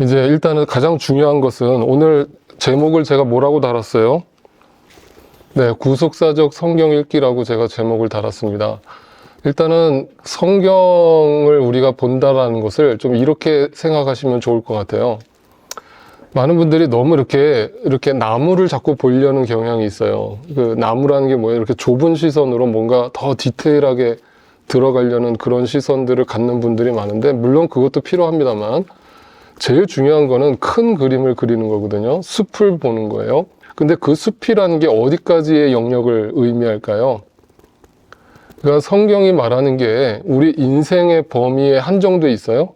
이제 일단은 가장 중요한 것은 오늘 제목을 제가 뭐라고 달았어요? 네, 구속사적 성경 읽기라고 제가 제목을 달았습니다. 일단은 성경을 우리가 본다라는 것을 좀 이렇게 생각하시면 좋을 것 같아요. 많은 분들이 너무 이렇게 나무를 자꾸 보려는 경향이 있어요. 그 나무라는 게 뭐예요? 이렇게 좁은 시선으로 뭔가 더 디테일하게 들어가려는 그런 시선들을 갖는 분들이 많은데, 물론 그것도 필요합니다만 제일 중요한 거는 큰 그림을 그리는 거거든요. 숲을 보는 거예요. 근데 그 숲이라는 게 어디까지의 영역을 의미할까요? 그러니까 성경이 말하는 게 우리 인생의 범위에 한정돼 있어요?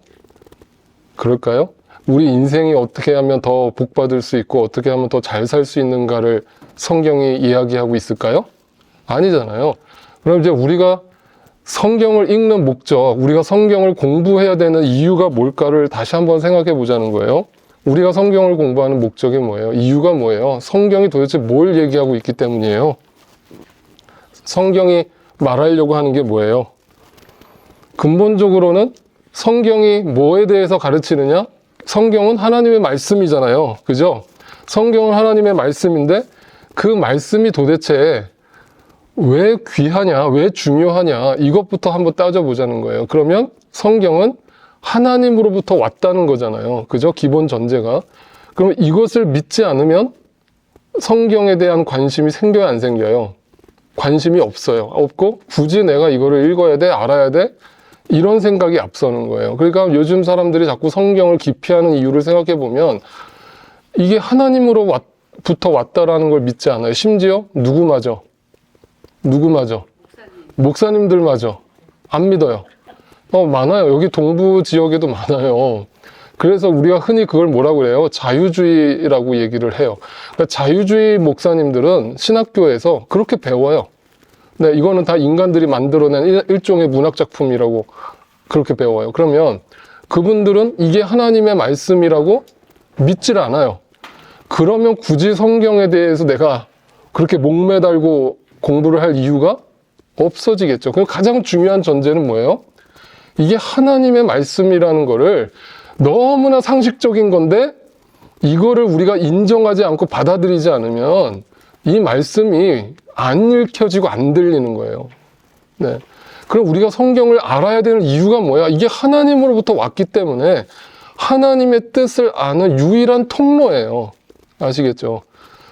그럴까요? 우리 인생이 어떻게 하면 더 복받을 수 있고 어떻게 하면 더 잘 살 수 있는가를 성경이 이야기하고 있을까요? 아니잖아요. 그럼 이제 우리가 성경을 읽는 목적, 우리가 성경을 공부해야 되는 이유가 뭘까를 다시 한번 생각해 보자는 거예요. 우리가 성경을 공부하는 목적이 뭐예요? 이유가 뭐예요? 성경이 도대체 뭘 얘기하고 있기 때문이에요? 성경이 말하려고 하는 게 뭐예요? 근본적으로는 성경이 뭐에 대해서 가르치느냐? 성경은 하나님의 말씀이잖아요. 그죠? 성경은 하나님의 말씀인데 그 말씀이 도대체 왜 귀하냐, 왜 중요하냐, 이것부터 한번 따져보자는 거예요. 그러면 성경은 하나님으로부터 왔다는 거잖아요. 그죠? 기본 전제가. 그럼 이것을 믿지 않으면 성경에 대한 관심이 생겨요, 안 생겨요? 관심이 없어요. 없고 굳이 내가 이거를 읽어야 돼, 알아야 돼? 이런 생각이 앞서는 거예요. 그러니까 요즘 사람들이 자꾸 성경을 기피하는 이유를 생각해 보면 이게 하나님으로부터 왔다라는 걸 믿지 않아요. 심지어 누구마저 목사님들마저 안 믿어요. 많아요. 여기 동부 지역에도 많아요. 그래서 우리가 흔히 그걸 뭐라고 그래요? 자유주의라고 얘기를 해요. 그러니까 자유주의 목사님들은 신학교에서 그렇게 배워요. 네, 이거는 다 인간들이 만들어낸 일종의 문학작품이라고 그렇게 배워요. 그러면 그분들은 이게 하나님의 말씀이라고 믿질 않아요. 그러면 굳이 성경에 대해서 내가 그렇게 목매달고 공부를 할 이유가 없어지겠죠. 그럼 가장 중요한 전제는 뭐예요? 이게 하나님의 말씀이라는 거를 너무나 상식적인 건데 이거를 우리가 인정하지 않고 받아들이지 않으면 이 말씀이 안 읽혀지고 안 들리는 거예요. 네. 그럼 우리가 성경을 알아야 되는 이유가 뭐야? 이게 하나님으로부터 왔기 때문에 하나님의 뜻을 아는 유일한 통로예요. 아시겠죠?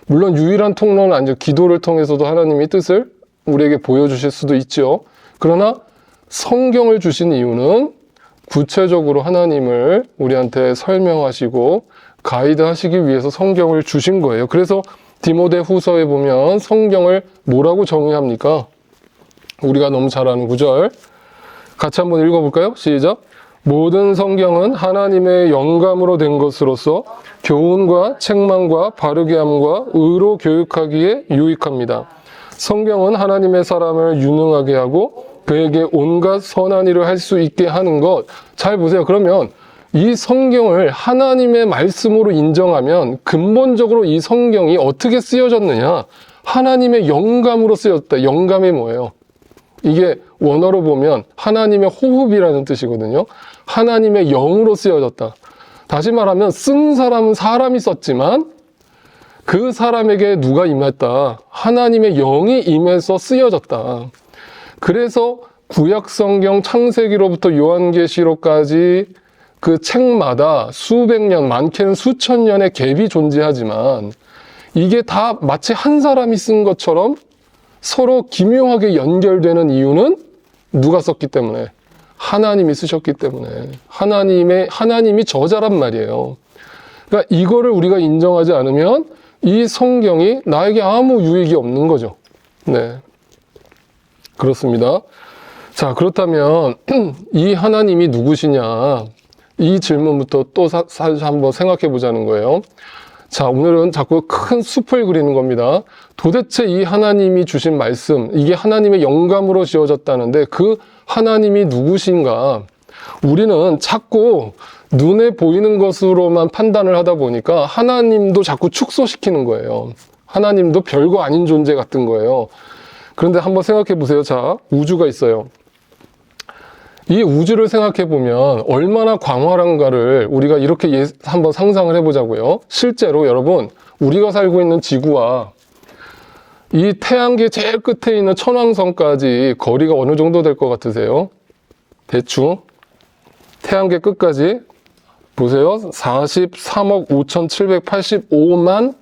물론 유일한 통로는 아니죠. 기도를 통해서도 하나님이 뜻을 우리에게 보여주실 수도 있죠. 그러나 성경을 주신 이유는 구체적으로 하나님을 우리한테 설명하시고 가이드 하시기 위해서 성경을 주신 거예요. 그래서 디모데 후서에 보면 성경을 뭐라고 정의합니까? 우리가 너무 잘 아는 구절 같이 한번 읽어볼까요? 시작! 모든 성경은 하나님의 영감으로 된 것으로서 교훈과 책망과 바르게 함과 의로 교육하기에 유익합니다. 성경은 하나님의 사람을 유능하게 하고 그에게 온갖 선한 일을 할 수 있게 하는 것. 잘 보세요. 그러면 이 성경을 하나님의 말씀으로 인정하면 근본적으로 이 성경이 어떻게 쓰여졌느냐? 하나님의 영감으로 쓰여졌다. 영감이 뭐예요? 이게 원어로 보면 하나님의 호흡이라는 뜻이거든요. 하나님의 영으로 쓰여졌다. 다시 말하면 쓴 사람은 사람이 썼지만 그 사람에게 누가 임했다? 하나님의 영이 임해서 쓰여졌다. 그래서 구약성경 창세기로부터 요한계시록까지 그 책마다 수백 년, 많게는 수천 년의 갭이 존재하지만 이게 다 마치 한 사람이 쓴 것처럼 서로 기묘하게 연결되는 이유는 누가 썼기 때문에? 하나님이 쓰셨기 때문에. 하나님이 저자란 말이에요. 그러니까 이거를 우리가 인정하지 않으면 이 성경이 나에게 아무 유익이 없는 거죠. 네. 그렇습니다. 자, 그렇다면 이 하나님이 누구시냐? 이 질문부터 또 사실 한번 생각해 보자는 거예요. 자, 오늘은 자꾸 큰 숲을 그리는 겁니다. 도대체 이 하나님이 주신 말씀, 이게 하나님의 영감으로 지어졌다는데 그 하나님이 누구신가? 우리는 자꾸 눈에 보이는 것으로만 판단을 하다 보니까 하나님도 자꾸 축소시키는 거예요. 하나님도 별거 아닌 존재 같은 거예요. 그런데 한번 생각해 보세요. 자, 우주가 있어요. 이 우주를 생각해 보면 얼마나 광활한가를 우리가 이렇게 한번 상상을 해보자고요. 실제로 여러분, 우리가 살고 있는 지구와 이 태양계 제일 끝에 있는 천왕성까지 거리가 어느 정도 될 것 같으세요? 대충 태양계 끝까지 보세요. 43억 5,785만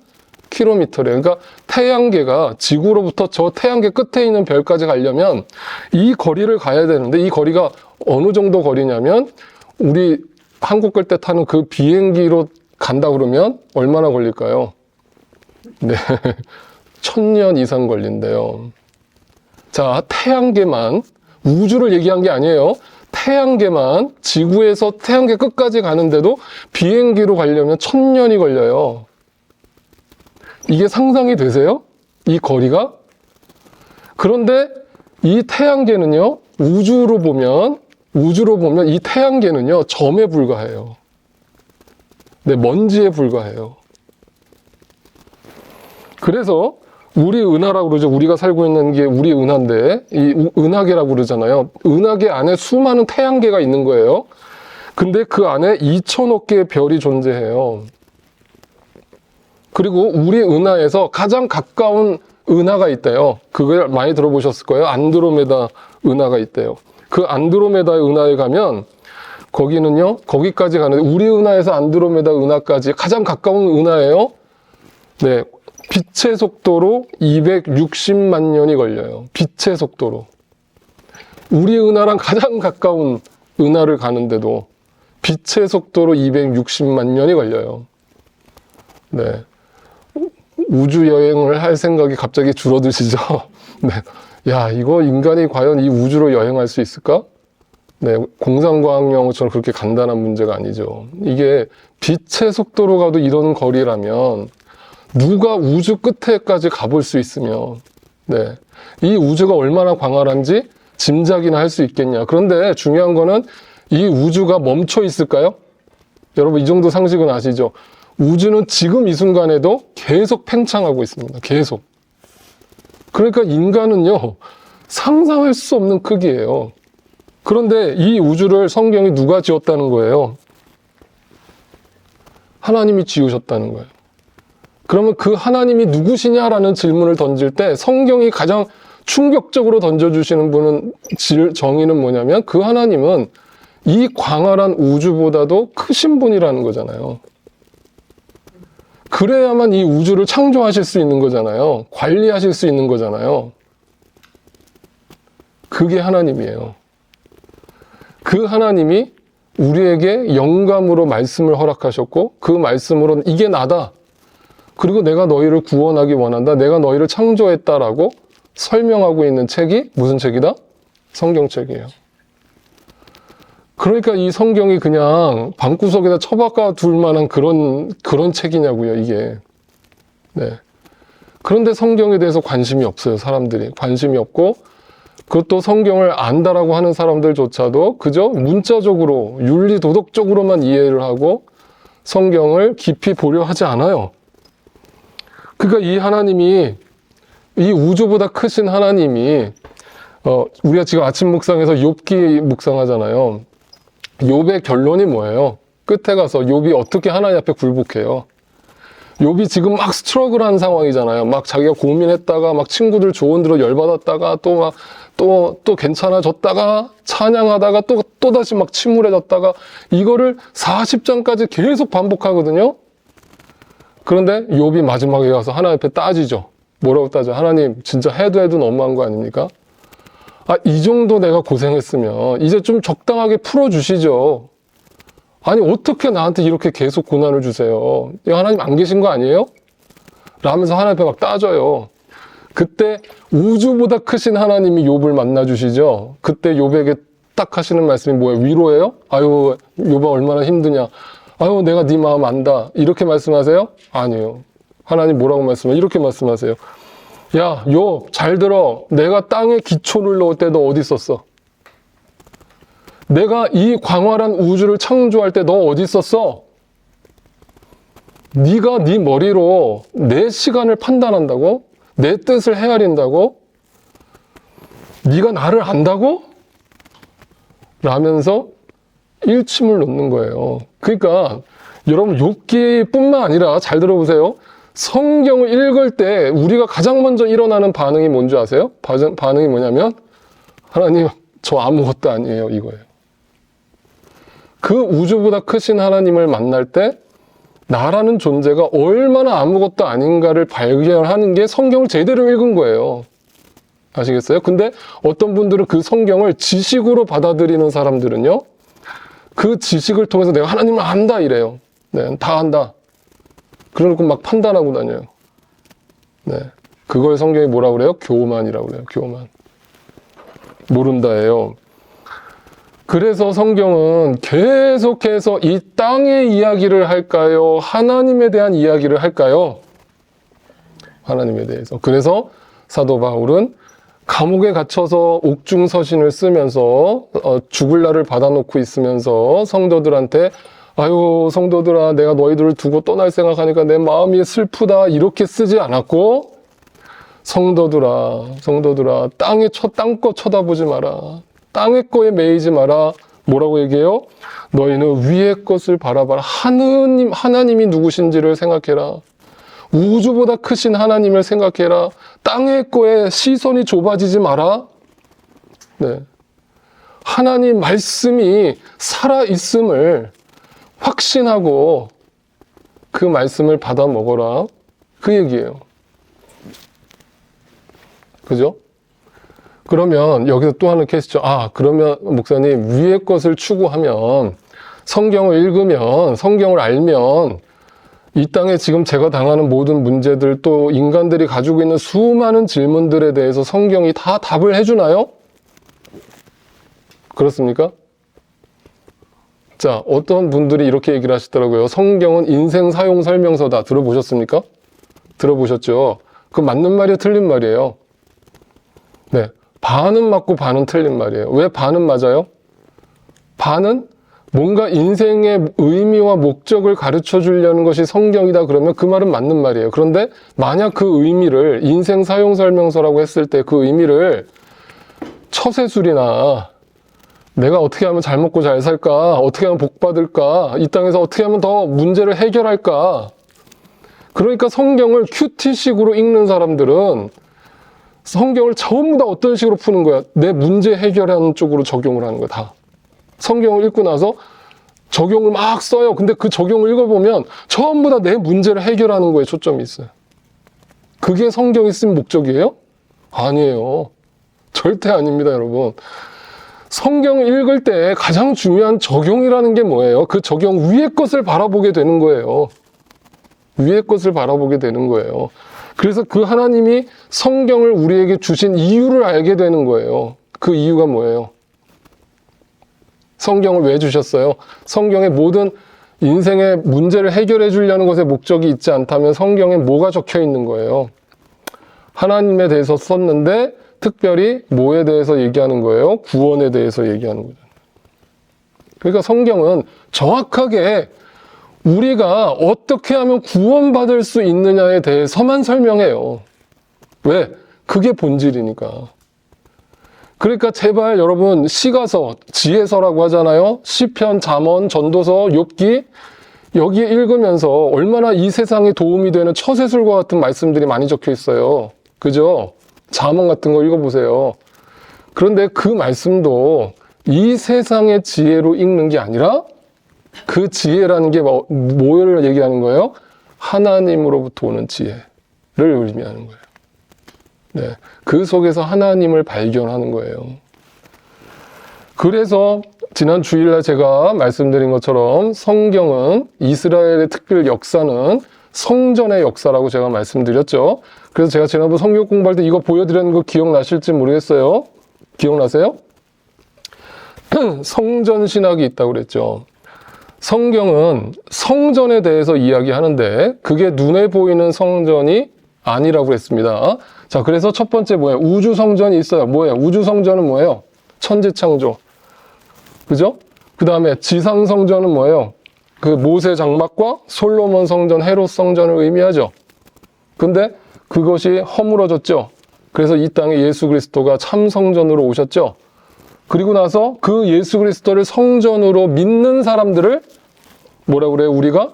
킬로미터래요. 그러니까 태양계가 지구로부터 저 태양계 끝에 있는 별까지 가려면 이 거리를 가야 되는데, 이 거리가 어느 정도 거리냐면 우리 한국 갈 때 타는 그 비행기로 간다 그러면 얼마나 걸릴까요? 네, 1000년 이상 걸린대요. 자, 태양계만, 우주를 얘기한 게 아니에요. 태양계만, 지구에서 태양계 끝까지 가는데도 비행기로 가려면 1000년이 걸려요. 이게 상상이 되세요? 이 거리가? 그런데 이 태양계는요, 우주로 보면 이 태양계는요, 점에 불과해요. 네, 먼지에 불과해요. 그래서 우리 은하라고 그러죠. 우리가 살고 있는 게 우리 은하인데, 이 은하계라고 그러잖아요. 은하계 안에 수많은 태양계가 있는 거예요. 근데 그 안에 2000억 개의 별이 존재해요. 그리고 우리 은하에서 가장 가까운 은하가 있대요. 그걸 많이 들어보셨을 거예요. 안드로메다 은하가 있대요. 그 안드로메다 은하에 가면 거기는요, 거기까지 가는데 우리 은하에서 안드로메다 은하까지 가장 가까운 은하예요. 네, 빛의 속도로 260만 년이 걸려요. 빛의 속도로. 우리 은하랑 가장 가까운 은하를 가는데도 빛의 속도로 260만 년이 걸려요. 네. 우주 여행을 할 생각이 갑자기 줄어드시죠? 네. 야, 이거 인간이 과연 이 우주로 여행할 수 있을까? 네. 공상과학 용어처럼 그렇게 간단한 문제가 아니죠. 이게 빛의 속도로 가도 이런 거리라면 누가 우주 끝에까지 가볼 수 있으며, 네. 이 우주가 얼마나 광활한지 짐작이나 할 수 있겠냐. 그런데 중요한 거는 이 우주가 멈춰 있을까요? 여러분, 이 정도 상식은 아시죠? 우주는 지금 이 순간에도 계속 팽창하고 있습니다. 계속. 그러니까 인간은요, 상상할 수 없는 크기예요. 그런데 이 우주를 성경이 누가 지었다는 거예요? 하나님이 지으셨다는 거예요. 그러면 그 하나님이 누구시냐라는 질문을 던질 때 성경이 가장 충격적으로 던져주시는 정의는 뭐냐면, 그 하나님은 이 광활한 우주보다도 크신 분이라는 거잖아요. 그래야만 이 우주를 창조하실 수 있는 거잖아요. 관리하실 수 있는 거잖아요. 그게 하나님이에요. 그 하나님이 우리에게 영감으로 말씀을 허락하셨고, 그 말씀으로 이게 나다. 그리고 내가 너희를 구원하기 원한다. 내가 너희를 창조했다라고 설명하고 있는 책이 무슨 책이다? 성경책이에요. 그러니까 이 성경이 그냥 방구석에다 처박아 둘 만한 그런 책이냐고요, 이게. 네. 그런데 성경에 대해서 관심이 없어요, 사람들이. 관심이 없고, 그것도 성경을 안다라고 하는 사람들조차도 그저 문자적으로, 윤리 도덕적으로만 이해를 하고 성경을 깊이 보려 하지 않아요. 그러니까 이 하나님이, 이 우주보다 크신 하나님이, 우리가 지금 아침 묵상에서 욥기 묵상하잖아요. 욥의 결론이 뭐예요? 끝에 가서 욥이 어떻게 하나님 앞에 굴복해요? 욥이 지금 막 스트러글한 상황이잖아요. 막 자기가 고민했다가, 막 친구들 조언 들어 열받았다가, 또 괜찮아졌다가, 찬양하다가, 또 다시 막 침울해졌다가, 이거를 40장까지 계속 반복하거든요? 그런데 욥이 마지막에 가서 하나님 앞에 따지죠. 뭐라고 따져? 하나님, 진짜 해도 너무한 거 아닙니까? 이 정도 내가 고생했으면 이제 좀 적당하게 풀어주시죠. 아니, 어떻게 나한테 이렇게 계속 고난을 주세요? 이거 하나님 안 계신 거 아니에요? 라면서 하나님 앞에 막 따져요. 그때 우주보다 크신 하나님이 욥을 만나주시죠. 그때 욥에게 딱 하시는 말씀이 뭐예요? 위로예요? 아유, 욥아 얼마나 힘드냐. 아유, 내가 네 마음 안다. 이렇게 말씀하세요? 아니에요. 하나님 뭐라고 말씀하세요? 이렇게 말씀하세요. 야, 욥, 잘 들어. 내가 땅에 기초를 넣을 때 너 어디 있었어? 내가 이 광활한 우주를 창조할 때 너 어디 있었어? 네가 네 머리로 내 시간을 판단한다고? 내 뜻을 헤아린다고? 네가 나를 안다고? 라면서 일침을 놓는 거예요. 그러니까 여러분 욥기뿐만 아니라 잘 들어보세요. 성경을 읽을 때 우리가 가장 먼저 일어나는 반응이 뭔지 아세요? 반응이 뭐냐면 하나님 저 아무것도 아니에요 이거예요. 그 우주보다 크신 하나님을 만날 때 나라는 존재가 얼마나 아무것도 아닌가를 발견하는 게 성경을 제대로 읽은 거예요. 아시겠어요? 근데 어떤 분들은 그 성경을 지식으로 받아들이는 사람들은요, 그 지식을 통해서 내가 하나님을 안다 이래요. 네, 다 안다. 그러놓고 막 판단하고 다녀요. 네, 그걸 성경이 뭐라고 그래요? 교만이라고 그래요. 교만. 모른다예요. 그래서 성경은 계속해서 이 땅의 이야기를 할까요? 하나님에 대한 이야기를 할까요? 하나님에 대해서. 그래서 사도 바울은 감옥에 갇혀서 옥중서신을 쓰면서 죽을 날을 받아놓고 있으면서 성도들한테 아유 성도들아 내가 너희들을 두고 떠날 생각하니까 내 마음이 슬프다 이렇게 쓰지 않았고 성도들아 땅것 쳐다보지 마라. 땅의 거에 매이지 마라. 뭐라고 얘기해요? 너희는 위의 것을 바라봐라. 하나님이 누구신지를 생각해라. 우주보다 크신 하나님을 생각해라. 땅의 거에 시선이 좁아지지 마라. 네. 하나님 말씀이 살아있음을 확신하고 그 말씀을 받아 먹어라. 그 얘기예요. 그죠? 그러면 여기서 또 하나 캐스죠. 그러면 목사님 위의 것을 추구하면 성경을 읽으면 성경을 알면 이 땅에 지금 제가 당하는 모든 문제들 또 인간들이 가지고 있는 수많은 질문들에 대해서 성경이 다 답을 해주나요? 그렇습니까? 자, 어떤 분들이 이렇게 얘기를 하시더라고요. 성경은 인생 사용 설명서다. 들어보셨습니까? 들어보셨죠? 그 맞는 말이에요? 틀린 말이에요? 네. 반은 맞고 반은 틀린 말이에요. 왜 반은 맞아요? 반은 뭔가 인생의 의미와 목적을 가르쳐 주려는 것이 성경이다 그러면 그 말은 맞는 말이에요. 그런데 만약 그 의미를 인생 사용 설명서라고 했을 때 그 의미를 처세술이나 내가 어떻게 하면 잘 먹고 잘 살까? 어떻게 하면 복 받을까? 이 땅에서 어떻게 하면 더 문제를 해결할까? 그러니까 성경을 큐티식으로 읽는 사람들은 성경을 전부 다 어떤 식으로 푸는 거야? 내 문제 해결하는 쪽으로 적용을 하는 거야, 다. 성경을 읽고 나서 적용을 막 써요. 근데 그 적용을 읽어보면 전부 다 내 문제를 해결하는 거에 초점이 있어요. 그게 성경이 쓴 목적이에요? 아니에요. 절대 아닙니다, 여러분. 성경을 읽을 때 가장 중요한 적용이라는 게 뭐예요? 그 적용 위의 것을 바라보게 되는 거예요. 위의 것을 바라보게 되는 거예요. 그래서 그 하나님이 성경을 우리에게 주신 이유를 알게 되는 거예요. 그 이유가 뭐예요? 성경을 왜 주셨어요? 성경의 모든 인생의 문제를 해결해 주려는 것에 목적이 있지 않다면 성경에 뭐가 적혀 있는 거예요? 하나님에 대해서 썼는데 특별히 뭐에 대해서 얘기하는 거예요? 구원에 대해서 얘기하는 거죠. 그러니까 성경은 정확하게 우리가 어떻게 하면 구원받을 수 있느냐에 대해서만 설명해요. 왜? 그게 본질이니까. 그러니까 제발 여러분 시가서, 지혜서라고 하잖아요. 시편, 잠언, 전도서, 욥기 여기 읽으면서 얼마나 이 세상에 도움이 되는 처세술과 같은 말씀들이 많이 적혀 있어요. 그죠? 잠언 같은 거 읽어보세요. 그런데 그 말씀도 이 세상의 지혜로 읽는 게 아니라 그 지혜라는 게 뭐를 얘기하는 거예요? 하나님으로부터 오는 지혜를 의미하는 거예요. 네, 그 속에서 하나님을 발견하는 거예요. 그래서 지난 주일날 제가 말씀드린 것처럼 성경은 이스라엘의 특별 역사는 성전의 역사라고 제가 말씀드렸죠. 그래서 제가 지난번 성경 공부할 때 이거 보여드렸는 거 기억나실지 모르겠어요. 기억나세요? 성전 신학이 있다고 그랬죠. 성경은 성전에 대해서 이야기하는데 그게 눈에 보이는 성전이 아니라고 했습니다. 자, 그래서 첫 번째 뭐예요? 우주 성전이 있어요. 뭐예요? 우주 성전은 뭐예요? 천지 창조. 그죠? 그 다음에 지상 성전은 뭐예요? 그 모세 장막과 솔로몬 성전, 헤롯 성전을 의미하죠. 근데 그것이 허물어졌죠. 그래서 이 땅에 예수 그리스도가 참 성전으로 오셨죠. 그리고 나서 그 예수 그리스도를 성전으로 믿는 사람들을 뭐라고 그래요? 우리가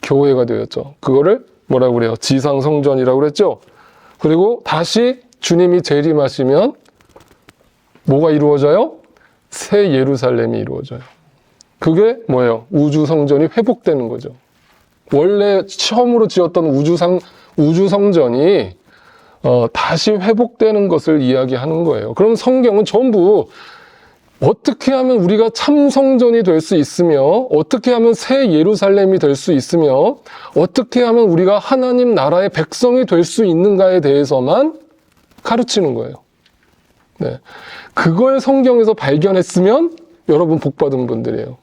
교회가 되었죠. 그거를 뭐라고 그래요? 지상 성전이라고 그랬죠. 그리고 다시 주님이 재림하시면 뭐가 이루어져요? 새 예루살렘이 이루어져요. 그게 뭐예요? 우주 성전이 회복되는 거죠. 원래 처음으로 지었던 우주 성전이 다시 회복되는 것을 이야기하는 거예요. 그럼 성경은 전부 어떻게 하면 우리가 참 성전이 될 수 있으며, 어떻게 하면 새 예루살렘이 될 수 있으며, 어떻게 하면 우리가 하나님 나라의 백성이 될 수 있는가에 대해서만 가르치는 거예요. 네. 그걸 성경에서 발견했으면 여러분 복받은 분들이에요.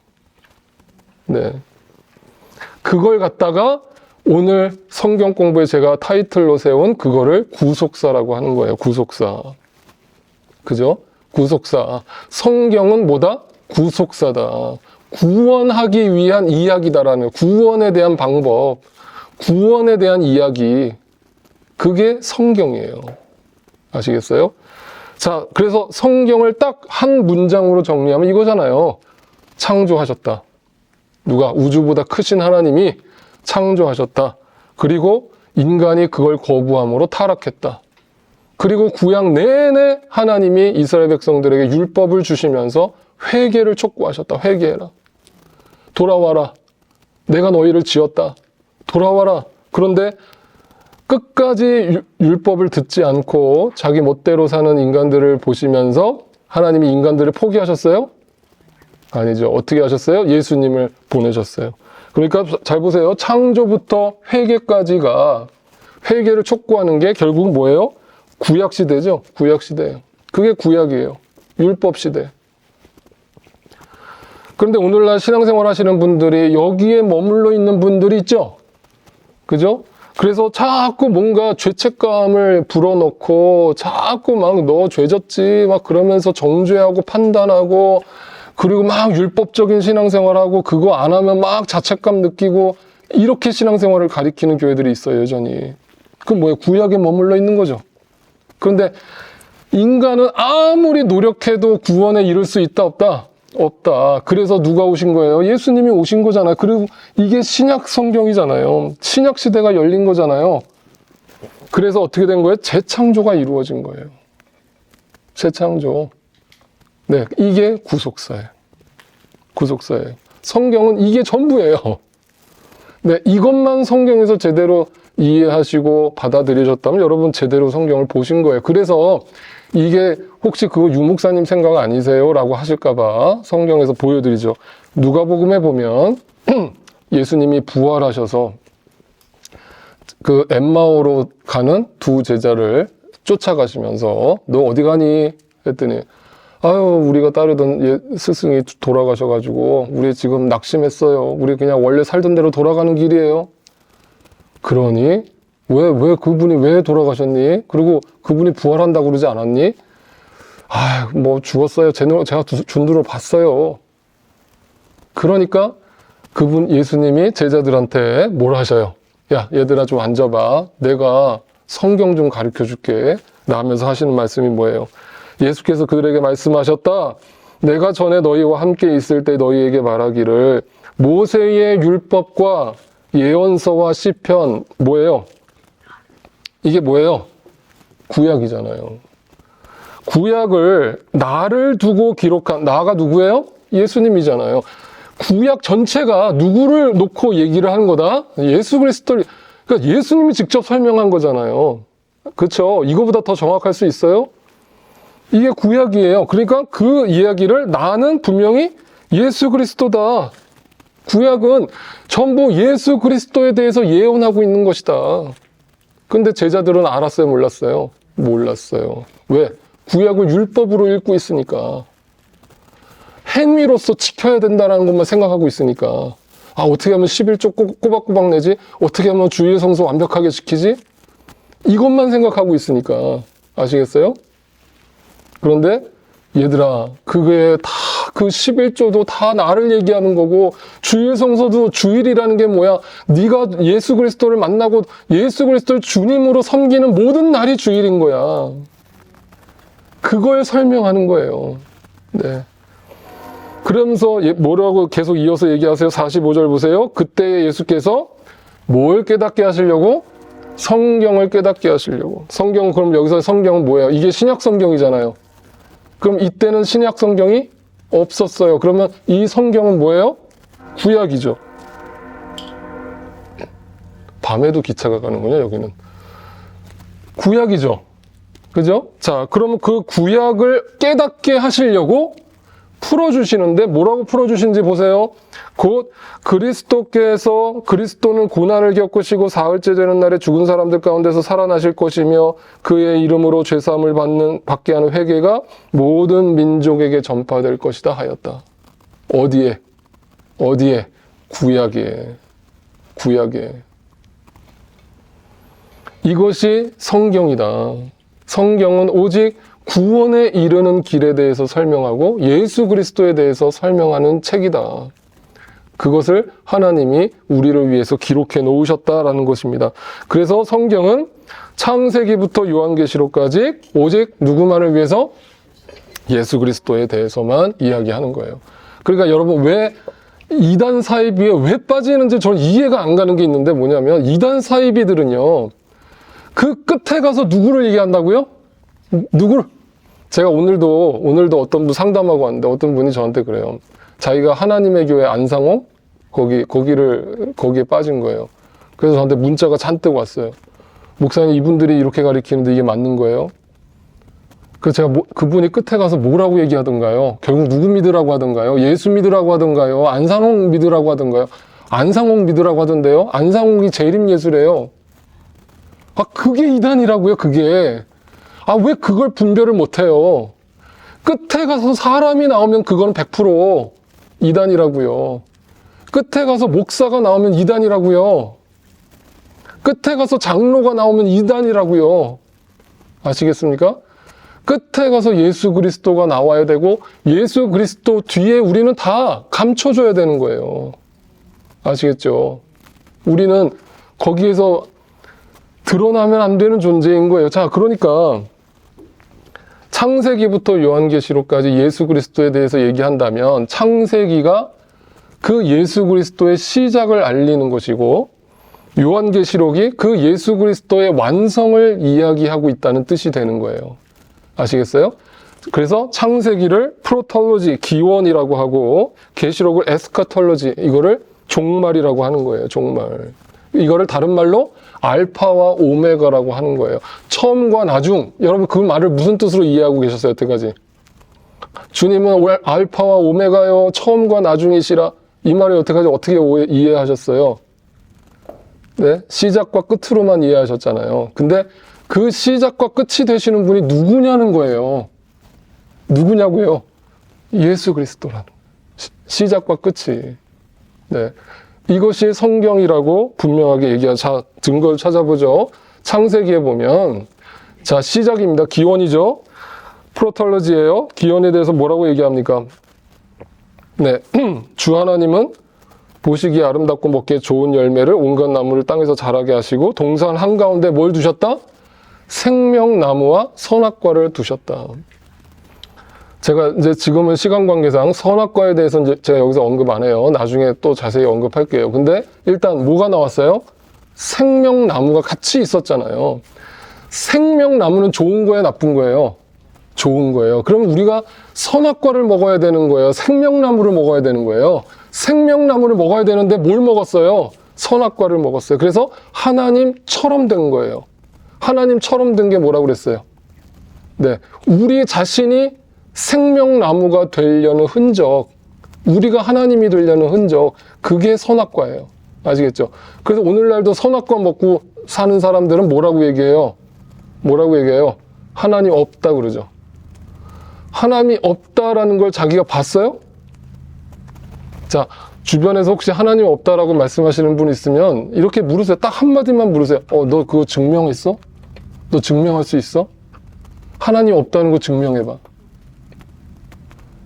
네. 그걸 갖다가 오늘 성경 공부에 제가 타이틀로 세운 그거를 구속사라고 하는 거예요. 구속사. 그죠? 구속사. 성경은 뭐다? 구속사다. 구원하기 위한 이야기다라는, 구원에 대한 방법, 구원에 대한 이야기. 그게 성경이에요. 아시겠어요? 자, 그래서 성경을 딱 한 문장으로 정리하면 이거잖아요. 창조하셨다. 누가? 우주보다 크신 하나님이 창조하셨다. 그리고 인간이 그걸 거부함으로 타락했다. 그리고 구약 내내 하나님이 이스라엘 백성들에게 율법을 주시면서 회개를 촉구하셨다. 회개해라. 돌아와라. 내가 너희를 지었다. 돌아와라. 그런데 끝까지 율법을 듣지 않고 자기 멋대로 사는 인간들을 보시면서 하나님이 인간들을 포기하셨어요? 아니죠. 어떻게 하셨어요? 예수님을 보내셨어요. 그러니까 잘 보세요. 창조부터 회개까지가, 회개를 촉구하는 게 결국 뭐예요? 구약시대죠. 구약시대예요. 그게 구약이에요. 율법시대. 그런데 오늘날 신앙생활 하시는 분들이 여기에 머물러 있는 분들이 있죠. 그죠? 그래서 자꾸 뭔가 죄책감을 불어넣고 자꾸 막 너 죄졌지 막 그러면서 정죄하고 판단하고, 그리고 막 율법적인 신앙생활하고 그거 안 하면 막 자책감 느끼고, 이렇게 신앙생활을 가리키는 교회들이 있어요. 여전히. 그럼 뭐예요? 구약에 머물러 있는 거죠. 그런데 인간은 아무리 노력해도 구원에 이를 수 있다 없다? 없다. 그래서 누가 오신 거예요? 예수님이 오신 거잖아요. 그리고 이게 신약 성경이잖아요. 신약 시대가 열린 거잖아요. 그래서 어떻게 된 거예요? 재창조가 이루어진 거예요. 재창조. 네, 이게 구속사예요. 구속사예요. 성경은 이게 전부예요. 네, 이것만 성경에서 제대로 이해하시고 받아들이셨다면 여러분 제대로 성경을 보신 거예요. 그래서 이게 혹시 그거 유목사님 생각 아니세요? 라고 하실까봐 성경에서 보여드리죠. 누가복음에 보면 예수님이 부활하셔서 그 엠마오로 가는 두 제자를 쫓아가시면서 너 어디 가니? 했더니 아유, 우리가 따르던 스승이 돌아가셔가지고 우리 지금 낙심했어요. 우리 그냥 원래 살던 대로 돌아가는 길이에요. 그러니 왜 그분이 왜 돌아가셨니? 그리고 그분이 부활한다고 그러지 않았니? 아, 뭐 죽었어요. 제가 준두로 봤어요. 그러니까 그분 예수님이 제자들한테 뭘 하셔요? 야, 얘들아 좀 앉아봐. 내가 성경 좀 가르쳐 줄게. 라면서 하시는 말씀이 뭐예요? 예수께서 그들에게 말씀하셨다. 내가 전에 너희와 함께 있을 때 너희에게 말하기를 모세의 율법과 예언서와 시편 뭐예요? 이게 뭐예요? 구약이잖아요. 구약을 나를 두고 기록한, 나가 누구예요? 예수님이잖아요. 구약 전체가 누구를 놓고 얘기를 하는 거다? 예수 그리스도를, 그러니까 예수님이 직접 설명한 거잖아요. 그렇죠? 이거보다 더 정확할 수 있어요? 이게 구약이에요. 그러니까 그 이야기를 나는 분명히 예수 그리스도다. 구약은 전부 예수 그리스도에 대해서 예언하고 있는 것이다. 근데 제자들은 알았어요? 몰랐어요? 몰랐어요. 왜? 구약을 율법으로 읽고 있으니까. 행위로서 지켜야 된다는 것만 생각하고 있으니까. 아, 어떻게 하면 11조 꼬박꼬박 내지? 어떻게 하면 주일 성수 완벽하게 지키지? 이것만 생각하고 있으니까. 아시겠어요? 그런데 얘들아, 그게 다 그 11조도 다 나를 얘기하는 거고, 주일 성서도 주일이라는 게 뭐야? 네가 예수 그리스도를 만나고 예수 그리스도를 주님으로 섬기는 모든 날이 주일인 거야. 그걸 설명하는 거예요. 네. 그러면서 뭐라고 계속 이어서 얘기하세요? 45절 보세요. 그때 예수께서 뭘 깨닫게 하시려고? 성경을 깨닫게 하시려고. 성경, 그럼 여기서 성경은 뭐예요? 이게 신약 성경이잖아요. 그럼 이때는 신약 성경이 없었어요. 그러면 이 성경은 뭐예요? 구약이죠. 밤에도 기차가 가는군요, 여기는. 구약이죠. 그죠? 자, 그러면 그 구약을 깨닫게 하시려고 풀어주시는데, 뭐라고 풀어주신지 보세요. 곧 그리스도는 고난을 겪으시고 사흘째 되는 날에 죽은 사람들 가운데서 살아나실 것이며 그의 이름으로 죄사함을 받게 하는 회개가 모든 민족에게 전파될 것이다 하였다. 어디에? 구약에. 이것이 성경이다. 성경은 오직 구원에 이르는 길에 대해서 설명하고 예수 그리스도에 대해서 설명하는 책이다. 그것을 하나님이 우리를 위해서 기록해 놓으셨다라는 것입니다. 그래서 성경은 창세기부터 요한계시록까지 오직 누구만을 위해서? 예수 그리스도에 대해서만 이야기하는 거예요. 그러니까 여러분, 왜 이단 사이비에 왜 빠지는지 저는 이해가 안 가는 게 있는데, 뭐냐면 이단 사이비들은요, 그 끝에 가서 누구를 얘기한다고요? 누구를? 제가 오늘도 어떤 분 상담하고 왔는데 어떤 분이 저한테 그래요. 자기가 하나님의 교회 안상홍? 거기에 빠진 거예요. 그래서 저한테 문자가 잔뜩 왔어요. 목사님, 이분들이 이렇게 가르치는데 이게 맞는 거예요? 그래서 제가 그분이 끝에 가서 뭐라고 얘기하던가요? 결국 누구 믿으라고 하던가요? 예수 믿으라고 하던가요? 안상홍 믿으라고 하던가요? 안상홍 믿으라고 하던데요? 안상홍이 재림예수래요. 아, 그게 이단이라고요, 그게. 아, 왜 그걸 분별을 못해요? 끝에 가서 사람이 나오면 그건 100% 이단이라고요. 끝에 가서 목사가 나오면 이단이라고요. 끝에 가서 장로가 나오면 이단이라고요. 아시겠습니까? 끝에 가서 예수 그리스도가 나와야 되고 예수 그리스도 뒤에 우리는 다 감춰줘야 되는 거예요. 아시겠죠? 우리는 거기에서 드러나면 안 되는 존재인 거예요. 자, 그러니까 창세기부터 요한계시록까지 예수 그리스도에 대해서 얘기한다면 창세기가 그 예수 그리스도의 시작을 알리는 것이고 요한계시록이 그 예수 그리스도의 완성을 이야기하고 있다는 뜻이 되는 거예요. 아시겠어요? 그래서 창세기를 프로톨로지, 기원이라고 하고 계시록을 에스카톨로지, 이거를 종말이라고 하는 거예요. 종말. 이거를 다른 말로 알파와 오메가라고 하는 거예요. 처음과 나중. 여러분, 그 말을 무슨 뜻으로 이해하고 계셨어요, 여태까지? 주님은 알파와 오메가요, 처음과 나중이시라. 이 말을 여태까지 어떻게 이해하셨어요? 네? 시작과 끝으로만 이해하셨잖아요. 근데 그 시작과 끝이 되시는 분이 누구냐는 거예요. 누구냐고요? 예수 그리스도라는 시작과 끝이. 네. 이것이 성경이라고 분명하게 얘기하죠. 자, 증거를 찾아보죠. 창세기에 보면, 자, 시작입니다. 기원이죠. 프로톨로지예요. 기원에 대해서 뭐라고 얘기합니까? 네. 주 하나님은 보시기에 아름답고 먹기에 좋은 열매를 온갖 나무를 땅에서 자라게 하시고 동산 한가운데 뭘 두셨다? 생명나무와 선악과를 두셨다. 제가 이제 지금은 시간 관계상 선악과에 대해서 이제 제가 여기서 언급 안 해요. 나중에 또 자세히 언급할게요. 근데 일단 뭐가 나왔어요? 생명나무가 같이 있었잖아요. 생명나무는 좋은 거예요, 나쁜 거예요? 좋은 거예요. 그럼 우리가 선악과를 먹어야 되는 거예요? 생명나무를 먹어야 되는 거예요? 생명나무를 먹어야 되는데 뭘 먹었어요? 선악과를 먹었어요. 그래서 하나님처럼 된 거예요. 하나님처럼 된 게 뭐라고 그랬어요? 네, 우리 자신이 생명나무가 되려는 흔적, 우리가 하나님이 되려는 흔적, 그게 선악과예요. 아시겠죠? 그래서 오늘날도 선악과 먹고 사는 사람들은 뭐라고 얘기해요? 뭐라고 얘기해요? 하나님 없다 그러죠. 하나님이 없다라는 걸 자기가 봤어요? 자, 주변에서 혹시 하나님 없다라고 말씀하시는 분 있으면 이렇게 물으세요. 딱 한마디만 물으세요. 너 그거 증명했어? 너 증명할 수 있어? 하나님 없다는 거 증명해봐.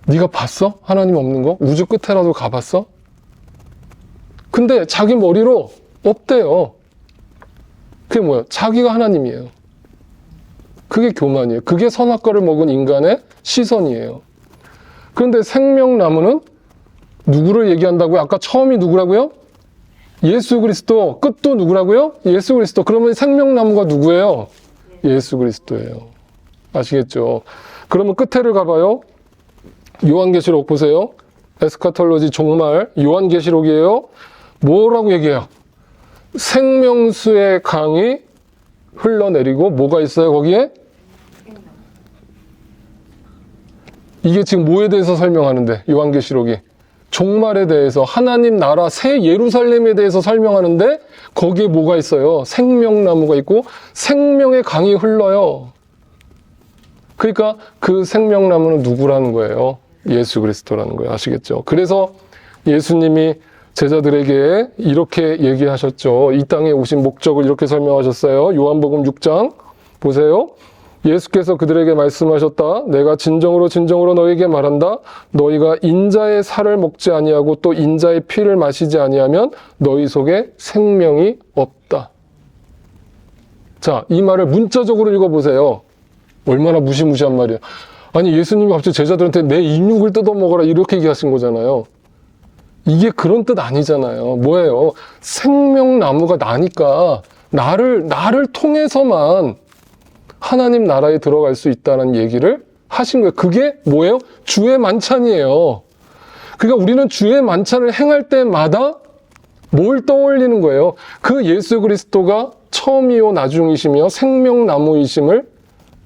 네가 봤어? 하나님 없는 거? 우주 끝에라도 가봤어? 근데 자기 머리로 없대요. 그게 뭐야? 자기가 하나님이에요. 그게 교만이에요. 그게 선악과를 먹은 인간의 시선이에요. 그런데 생명나무는 누구를 얘기한다고요? 아까 처음이 누구라고요? 예수 그리스도. 끝도 누구라고요? 예수 그리스도. 그러면 생명나무가 누구예요? 예수 그리스도예요. 아시겠죠? 그러면 끝에를 가봐요. 요한계시록 보세요. 에스카톨로지 종말 요한계시록이에요. 뭐라고 얘기해요? 생명수의 강이 흘러내리고 뭐가 있어요 거기에? 이게 지금 뭐에 대해서 설명하는데 요한계시록이 종말에 대해서 하나님 나라 새 예루살렘에 대해서 설명하는데 거기에 뭐가 있어요? 생명나무가 있고 생명의 강이 흘러요. 그러니까 그 생명나무는 누구라는 거예요? 예수 그리스도라는 거예요. 아시겠죠? 그래서 예수님이 제자들에게 이렇게 얘기하셨죠. 이 땅에 오신 목적을 이렇게 설명하셨어요. 요한복음 6장 보세요. 예수께서 그들에게 말씀하셨다. 내가 진정으로 진정으로 너희에게 말한다. 너희가 인자의 살을 먹지 아니하고 또 인자의 피를 마시지 아니하면 너희 속에 생명이 없다. 자, 이 말을 문자적으로 읽어보세요. 얼마나 무시무시한 말이야. 아니 예수님이 갑자기 제자들한테 내 인육을 뜯어먹어라 이렇게 얘기하신 거잖아요. 이게 그런 뜻 아니잖아요. 뭐예요? 생명나무가 나니까 나를 통해서만 하나님 나라에 들어갈 수 있다는 얘기를 하신 거예요. 그게 뭐예요? 주의 만찬이에요. 그러니까 우리는 주의 만찬을 행할 때마다 뭘 떠올리는 거예요? 그 예수 그리스도가 처음이요 나중이시며 생명나무이심을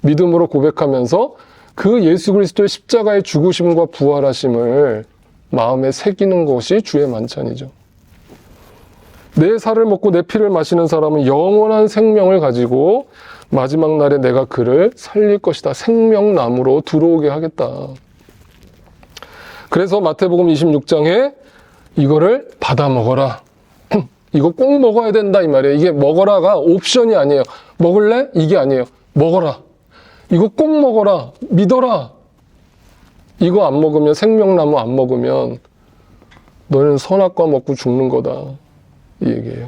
믿음으로 고백하면서 그 예수 그리스도의 십자가의 죽으심과 부활하심을 마음에 새기는 것이 주의 만찬이죠. 내 살을 먹고 내 피를 마시는 사람은 영원한 생명을 가지고 마지막 날에 내가 그를 살릴 것이다. 생명나무로 들어오게 하겠다. 그래서 마태복음 26장에 이거를 받아 먹어라. 이거 꼭 먹어야 된다 이 말이에요. 이게 먹어라가 옵션이 아니에요. 먹을래? 이게 아니에요. 먹어라. 이거 꼭 먹어라. 믿어라. 이거 안 먹으면 생명나무 안 먹으면 너는 선악과 먹고 죽는 거다. 이 얘기예요.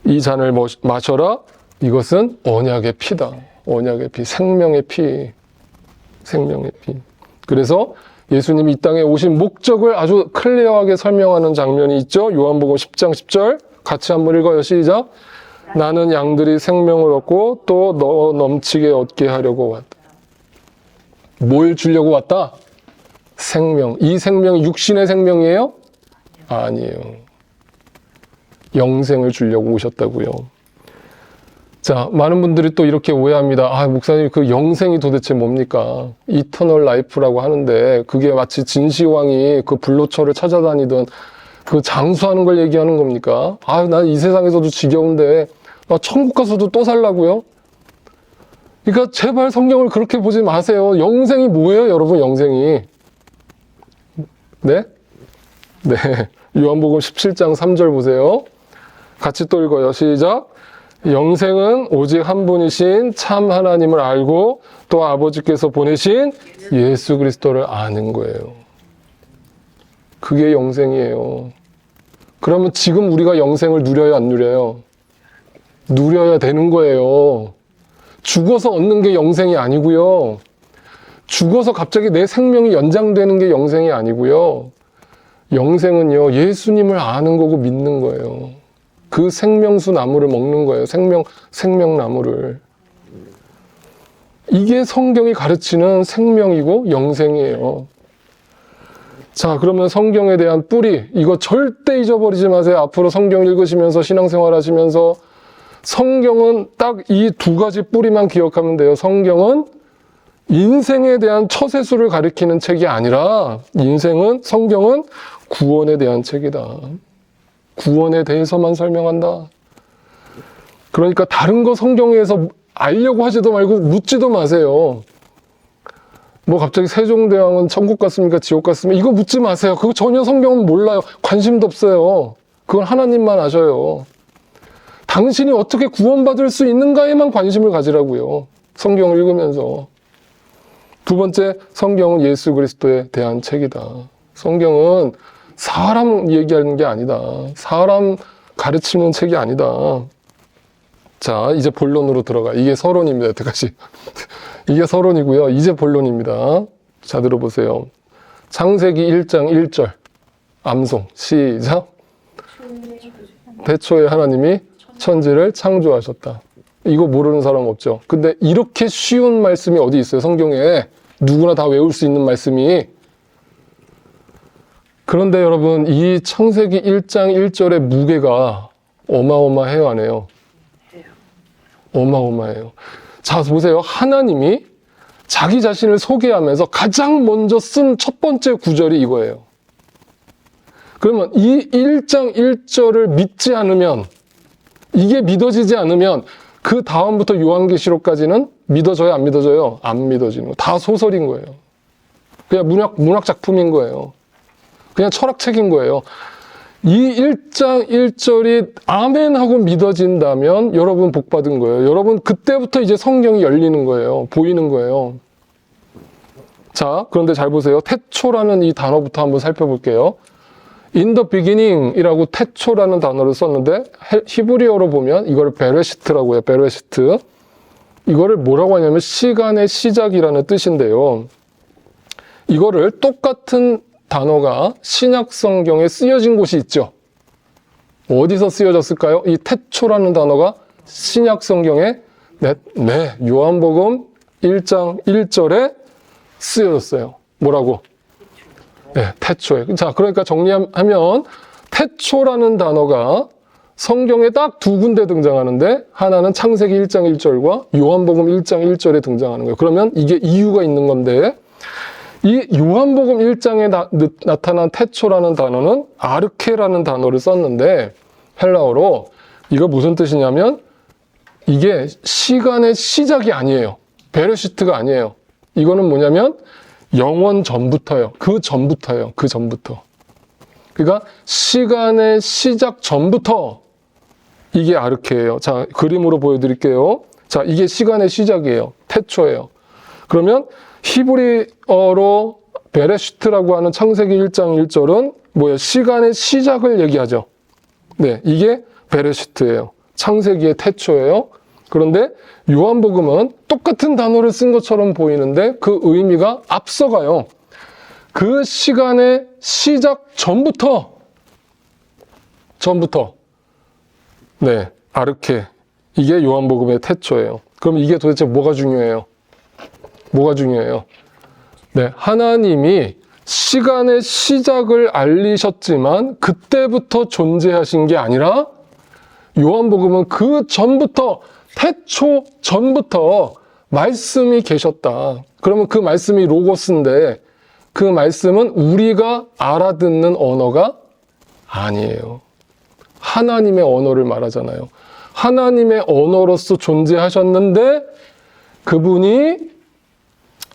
이 잔을 마셔라. 이것은 언약의 피다. 언약의 피. 생명의 피. 생명의 피. 그래서 예수님이 이 땅에 오신 목적을 아주 클리어하게 설명하는 장면이 있죠. 요한복음 10장 10절 같이 한번 읽어요. 시작. 나는 양들이 생명을 얻고 또 너 넘치게 얻게 하려고 왔다. 뭘 주려고 왔다? 생명. 이 생명이 육신의 생명이에요? 아니에요. 영생을 주려고 오셨다고요. 자, 많은 분들이 또 이렇게 오해합니다. 아, 목사님 그 영생이 도대체 뭡니까? 이터널 라이프라고 하는데 그게 마치 진시황이 그 불로처를 찾아다니던 그 장수하는 걸 얘기하는 겁니까? 아, 난 이 세상에서도 지겨운데 천국 가서도 또 살라고요? 그러니까 제발 성경을 그렇게 보지 마세요. 영생이 뭐예요, 여러분? 영생이. 네? 네. 요한복음 17장 3절 보세요. 같이 또 읽어요. 시작. 영생은 오직 한 분이신 참 하나님을 알고 또 아버지께서 보내신 예수 그리스도를 아는 거예요. 그게 영생이에요. 그러면 지금 우리가 영생을 누려요, 안 누려요? 누려야 되는 거예요. 죽어서 얻는 게 영생이 아니고요. 죽어서 갑자기 내 생명이 연장되는 게 영생이 아니고요. 영생은요, 예수님을 아는 거고 믿는 거예요. 그 생명수 나무를 먹는 거예요. 생명나무를. 이게 성경이 가르치는 생명이고 영생이에요. 자, 그러면 성경에 대한 뿌리, 이거 절대 잊어버리지 마세요. 앞으로 성경 읽으시면서 신앙생활 하시면서 성경은 딱 이 두 가지 뿌리만 기억하면 돼요. 성경은 인생에 대한 처세술을 가리키는 책이 아니라 성경은 구원에 대한 책이다. 구원에 대해서만 설명한다. 그러니까 다른 거 성경에서 알려고 하지도 말고 묻지도 마세요. 뭐 갑자기 세종대왕은 천국 갔습니까? 지옥 갔습니까? 이거 묻지 마세요. 그거 전혀 성경은 몰라요. 관심도 없어요. 그건 하나님만 아셔요. 당신이 어떻게 구원받을 수 있는가에만 관심을 가지라고요. 성경을 읽으면서. 두 번째, 성경은 예수 그리스도에 대한 책이다. 성경은 사람 얘기하는 게 아니다. 사람 가르치는 책이 아니다. 자, 이제 본론으로 들어가. 이게 서론입니다, 여태까지. 이게 서론이고요. 이제 본론입니다. 자, 들어보세요. 창세기 1장 1절. 암송. 시작. 태초에 하나님이 천지를 창조하셨다. 이거 모르는 사람 없죠. 근데 이렇게 쉬운 말씀이 어디 있어요, 성경에. 누구나 다 외울 수 있는 말씀이. 그런데 여러분, 이 창세기 1장 1절의 무게가 어마어마해요, 안 해요? 어마어마해요. 자, 보세요. 하나님이 자기 자신을 소개하면서 가장 먼저 쓴 첫 번째 구절이 이거예요. 그러면 이 1장 1절을 믿지 않으면, 이게 믿어지지 않으면 그 다음부터 요한계시록까지는 믿어져요, 안 믿어져요? 안 믿어지는 거. 다 소설인 거예요. 그냥 문학 작품인 거예요. 그냥 철학책인 거예요. 이 1장 1절이 아멘 하고 믿어진다면 여러분 복 받은 거예요. 여러분 그때부터 이제 성경이 열리는 거예요. 보이는 거예요. 자, 그런데 잘 보세요. 태초라는 이 단어부터 한번 살펴볼게요. In the beginning 이라고 태초라는 단어를 썼는데 히브리어로 보면 이걸 베레시트라고 해요. 베레시트. 이거를 뭐라고 하냐면 시간의 시작이라는 뜻인데요. 이거를 똑같은 단어가 신약 성경에 쓰여진 곳이 있죠. 어디서 쓰여졌을까요? 이 태초라는 단어가 신약 성경에 요한복음 1장 1절에 쓰여졌어요. 뭐라고? 네, 태초에. 자, 그러니까 정리하면 태초라는 단어가 성경에 딱 두 군데 등장하는데 하나는 창세기 1장 1절과 요한복음 1장 1절에 등장하는 거예요. 그러면 이게 이유가 있는 건데 이 요한복음 1장에 나타난 태초라는 단어는 아르케라는 단어를 썼는데 헬라어로 이거 무슨 뜻이냐면 이게 시간의 시작이 아니에요. 베레시트가 아니에요. 이거는 뭐냐면 영원 전부터예요. 그 전부터예요. 그 전부터. 그러니까 시간의 시작 전부터 이게 아르케예요. 자, 그림으로 보여드릴게요. 자, 이게 시간의 시작이에요. 태초예요. 그러면 히브리어로 베레시트라고 하는 창세기 1장 1절은 뭐예요? 시간의 시작을 얘기하죠. 네, 이게 베레시트예요. 창세기의 태초예요. 그런데 요한복음은 똑같은 단어를 쓴 것처럼 보이는데 그 의미가 앞서가요. 그 시간의 시작 전부터 네, 아르케. 이게 요한복음의 태초예요. 그럼 이게 도대체 뭐가 중요해요? 뭐가 중요해요? 네, 하나님이 시간의 시작을 알리셨지만 그때부터 존재하신 게 아니라 요한복음은 그 전부터 태초 전부터 말씀이 계셨다. 그러면 그 말씀이 로고스인데 그 말씀은 우리가 알아듣는 언어가 아니에요. 하나님의 언어를 말하잖아요. 하나님의 언어로서 존재하셨는데 그분이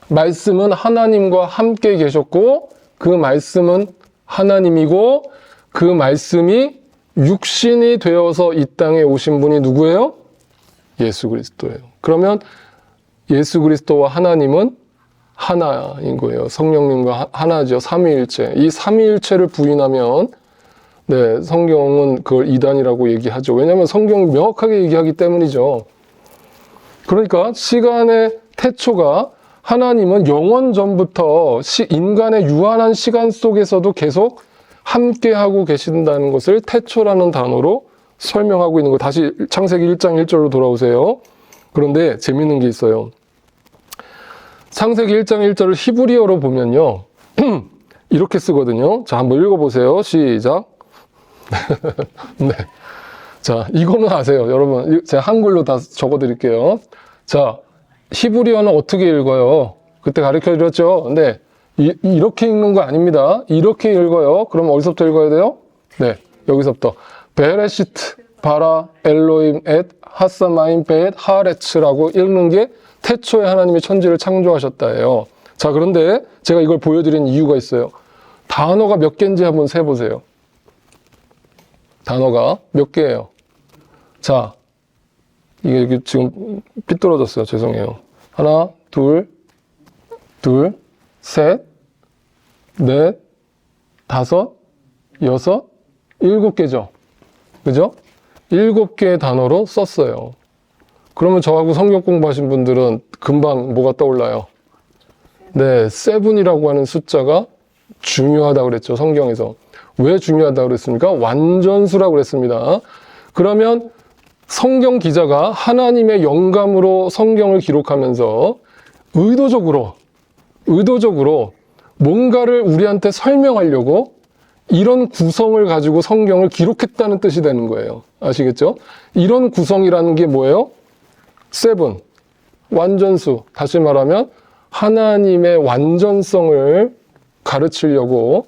말씀은 하나님과 함께 계셨고 그 말씀은 하나님이고 그 말씀이 육신이 되어서 이 땅에 오신 분이 누구예요? 예수 그리스도예요. 그러면 예수 그리스도와 하나님은 하나인 거예요. 성령님과 하나죠. 삼위일체. 이 삼위일체를 부인하면 네, 성경은 그걸 이단이라고 얘기하죠. 왜냐하면 성경이 명확하게 얘기하기 때문이죠. 그러니까 시간의 태초가 하나님은 영원 전부터 인간의 유한한 시간 속에서도 계속 함께하고 계신다는 것을 태초라는 단어로 설명하고 있는 거. 다시 창세기 1장 1절로 돌아오세요. 그런데 재밌는 게 있어요. 창세기 1장 1절을 히브리어로 보면요. 이렇게 쓰거든요. 자, 한번 읽어보세요. 시작. 네. 자, 이거는 아세요. 여러분, 제가 한글로 다 적어드릴게요. 자, 히브리어는 어떻게 읽어요? 그때 가르쳐드렸죠? 근데 이렇게 읽는 거 아닙니다. 이렇게 읽어요. 그럼 어디서부터 읽어야 돼요? 네, 여기서부터. 베레시트 바라 엘로임 엣 하사마임 베엣 하레츠라고 읽는 게 태초에 하나님이 천지를 창조하셨다예요. 자, 그런데 제가 이걸 보여드린 이유가 있어요. 단어가 몇 개인지 한번 세보세요. 단어가 몇 개예요? 자, 이게 지금 삐뚤어졌어요. 죄송해요. 하나, 둘, 둘, 셋, 넷, 다섯, 여섯, 7개죠. 그죠? 7개의 단어로 썼어요. 그러면 저하고 성경 공부하신 분들은 금방 뭐가 떠올라요? 네, 7이라고 하는 숫자가 중요하다고 그랬죠, 성경에서. 왜 중요하다고 그랬습니까? 완전수라고 그랬습니다. 그러면 성경 기자가 하나님의 영감으로 성경을 기록하면서 의도적으로 뭔가를 우리한테 설명하려고 이런 구성을 가지고 성경을 기록했다는 뜻이 되는 거예요. 아시겠죠? 이런 구성이라는 게 뭐예요? 7, 완전수. 다시 말하면 하나님의 완전성을 가르치려고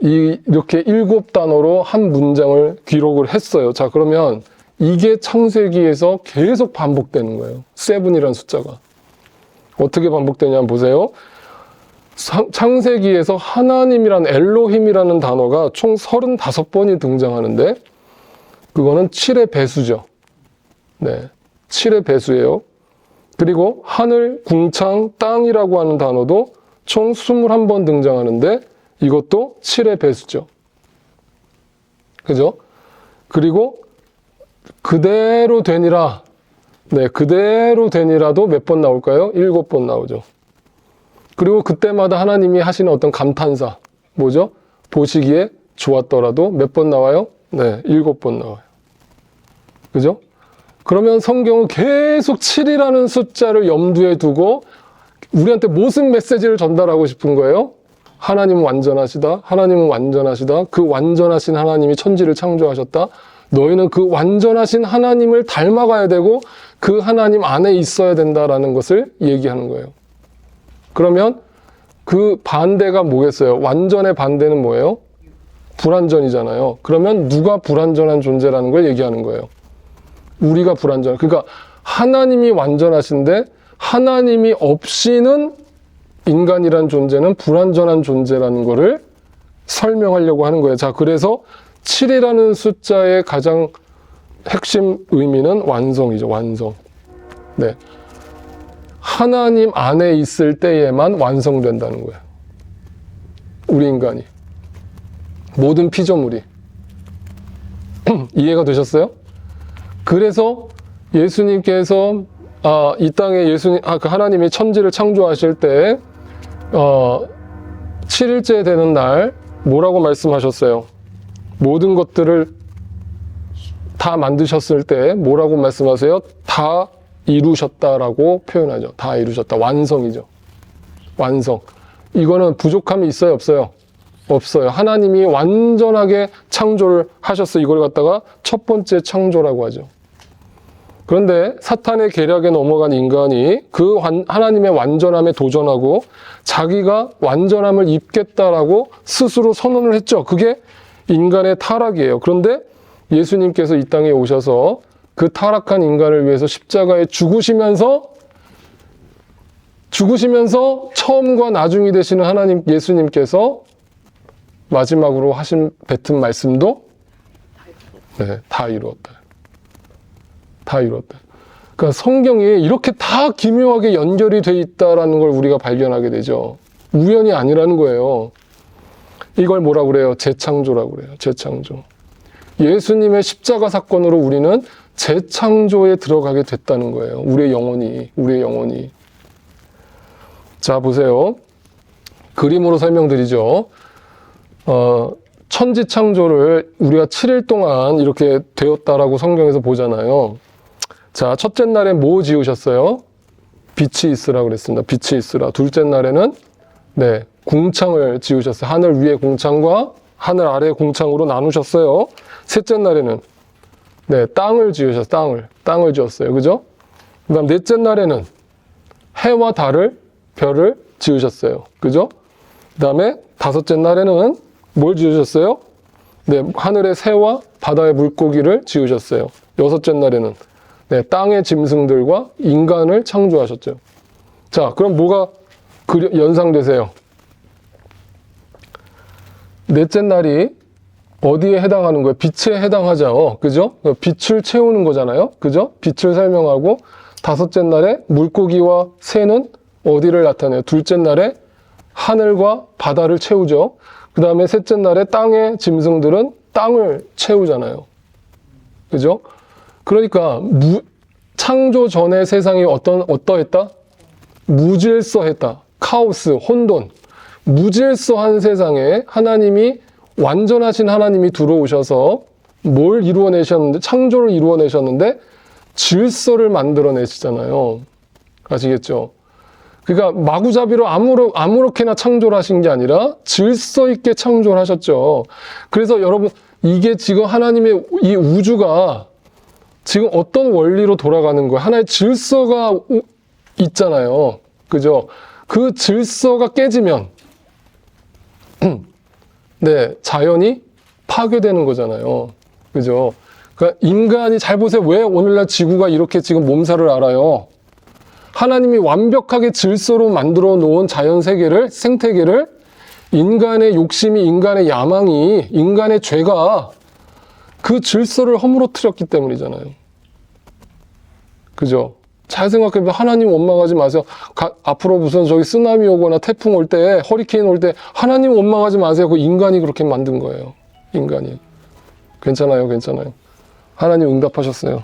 이렇게 7단어로 한 문장을 기록을 했어요. 자, 그러면 이게 창세기에서 계속 반복되는 거예요. 7이라는 숫자가. 어떻게 반복되냐 한번 보세요. 창세기에서 하나님이란 엘로힘이라는 단어가 총 35번이 등장하는데 그거는 7의 배수죠. 네, 7의 배수예요. 그리고 하늘, 궁창, 땅이라고 하는 단어도 총 21번 등장하는데 이것도 7의 배수죠. 그죠? 그리고 그대로 되니라. 네, 그대로 되니라도 몇 번 나올까요? 7번 나오죠. 그리고 그때마다 하나님이 하시는 어떤 감탄사. 뭐죠? 보시기에 좋았더라도 몇 번 나와요? 네, 7번 나와요. 그죠? 그러면 성경은 계속 7이라는 숫자를 염두에 두고 우리한테 무슨 메시지를 전달하고 싶은 거예요? 하나님은 완전하시다. 하나님은 완전하시다. 그 완전하신 하나님이 천지를 창조하셨다. 너희는 그 완전하신 하나님을 닮아가야 되고 그 하나님 안에 있어야 된다라는 것을 얘기하는 거예요. 그러면 그 반대가 뭐겠어요? 완전의 반대는 뭐예요? 불완전이잖아요. 그러면 누가 불완전한 존재라는 걸 얘기하는 거예요? 우리가 불완전. 그러니까 하나님이 완전하신데 하나님이 없이는 인간이란 존재는 불완전한 존재라는 거를 설명하려고 하는 거예요. 자, 그래서 7이라는 숫자의 가장 핵심 의미는 완성이죠. 완성. 네. 하나님 안에 있을 때에만 완성된다는 거예요. 우리 인간이. 모든 피조물이. 이해가 되셨어요? 그래서 예수님께서 이 땅에 그 하나님이 천지를 창조하실 때 7일째 되는 날 뭐라고 말씀하셨어요? 모든 것들을 다 만드셨을 때 뭐라고 말씀하세요? 다 이루셨다라고 표현하죠. 다 이루셨다. 완성이죠. 완성. 이거는 부족함이 있어요? 없어요? 없어요. 하나님이 완전하게 창조를 하셨어요. 이걸 갖다가 첫 번째 창조라고 하죠. 그런데 사탄의 계략에 넘어간 인간이 그 하나님의 완전함에 도전하고 자기가 완전함을 입겠다라고 스스로 선언을 했죠. 그게 인간의 타락이에요. 그런데 예수님께서 이 땅에 오셔서 그 타락한 인간을 위해서 십자가에 죽으시면서 처음과 나중이 되시는 하나님 예수님께서 마지막으로 뱉은 말씀도 네, 다 이루었다. 다 이루었다. 그러니까 성경이 이렇게 다 기묘하게 연결이 돼 있다라는 걸 우리가 발견하게 되죠. 우연이 아니라는 거예요. 이걸 뭐라고 그래요? 재창조라고 그래요. 재창조. 예수님의 십자가 사건으로 우리는 재창조에 들어가게 됐다는 거예요. 우리의 영혼이. 자, 보세요. 그림으로 설명드리죠. 천지 창조를 우리가 7일 동안 이렇게 되었다라고 성경에서 보잖아요. 자, 첫째 날에 뭐 지으셨어요? 빛이 있으라 그랬습니다. 빛이 있으라. 둘째 날에는 네, 궁창을 지으셨어요. 하늘 위의 궁창과 하늘 아래의 궁창으로 나누셨어요. 셋째 날에는 네, 땅을 지으셨어요. 땅을 지었어요. 그죠? 그다음 넷째 날에는 해와 달을 별을 지으셨어요. 그죠? 그다음에 다섯째 날에는 뭘 지으셨어요? 네, 하늘의 새와 바다의 물고기를 지으셨어요. 여섯째 날에는 네, 땅의 짐승들과 인간을 창조하셨죠. 자, 그럼 뭐가 연상되세요? 넷째 날이 어디에 해당하는 거예요? 빛에 해당하죠. 그죠? 빛을 채우는 거잖아요. 그죠? 빛을 설명하고 다섯째 날에 물고기와 새는 어디를 나타내요? 둘째 날에 하늘과 바다를 채우죠. 그 다음에 셋째 날에 땅의 짐승들은 땅을 채우잖아요. 그죠? 그러니까 창조 전의 세상이 어떠했다? 무질서했다. 카오스, 혼돈. 무질서한 세상에 하나님이, 완전하신 하나님이 들어오셔서 뭘 이루어내셨는데, 창조를 이루어내셨는데 질서를 만들어내시잖아요. 아시겠죠? 그러니까 마구잡이로 아무렇게나 창조를 하신 게 아니라 질서 있게 창조를 하셨죠. 그래서 여러분, 이게 지금 하나님의 이 우주가 지금 어떤 원리로 돌아가는 거예요? 하나의 질서가 있잖아요. 그죠? 그 질서가 깨지면 네, 자연이 파괴되는 거잖아요. 그죠? 그러니까 인간이, 잘 보세요. 왜 오늘날 지구가 이렇게 지금 몸살을 앓아요? 하나님이 완벽하게 질서로 만들어 놓은 자연 세계를, 생태계를 인간의 욕심이, 인간의 야망이, 인간의 죄가 그 질서를 허물어뜨렸기 때문이잖아요. 그죠? 잘 생각해보면 하나님 원망하지 마세요. 앞으로 무슨 저기 쓰나미 오거나 태풍 올 때, 허리케인 올 때 하나님 원망하지 마세요. 그 인간이 그렇게 만든 거예요. 인간이. 괜찮아요, 괜찮아요. 하나님 응답하셨어요.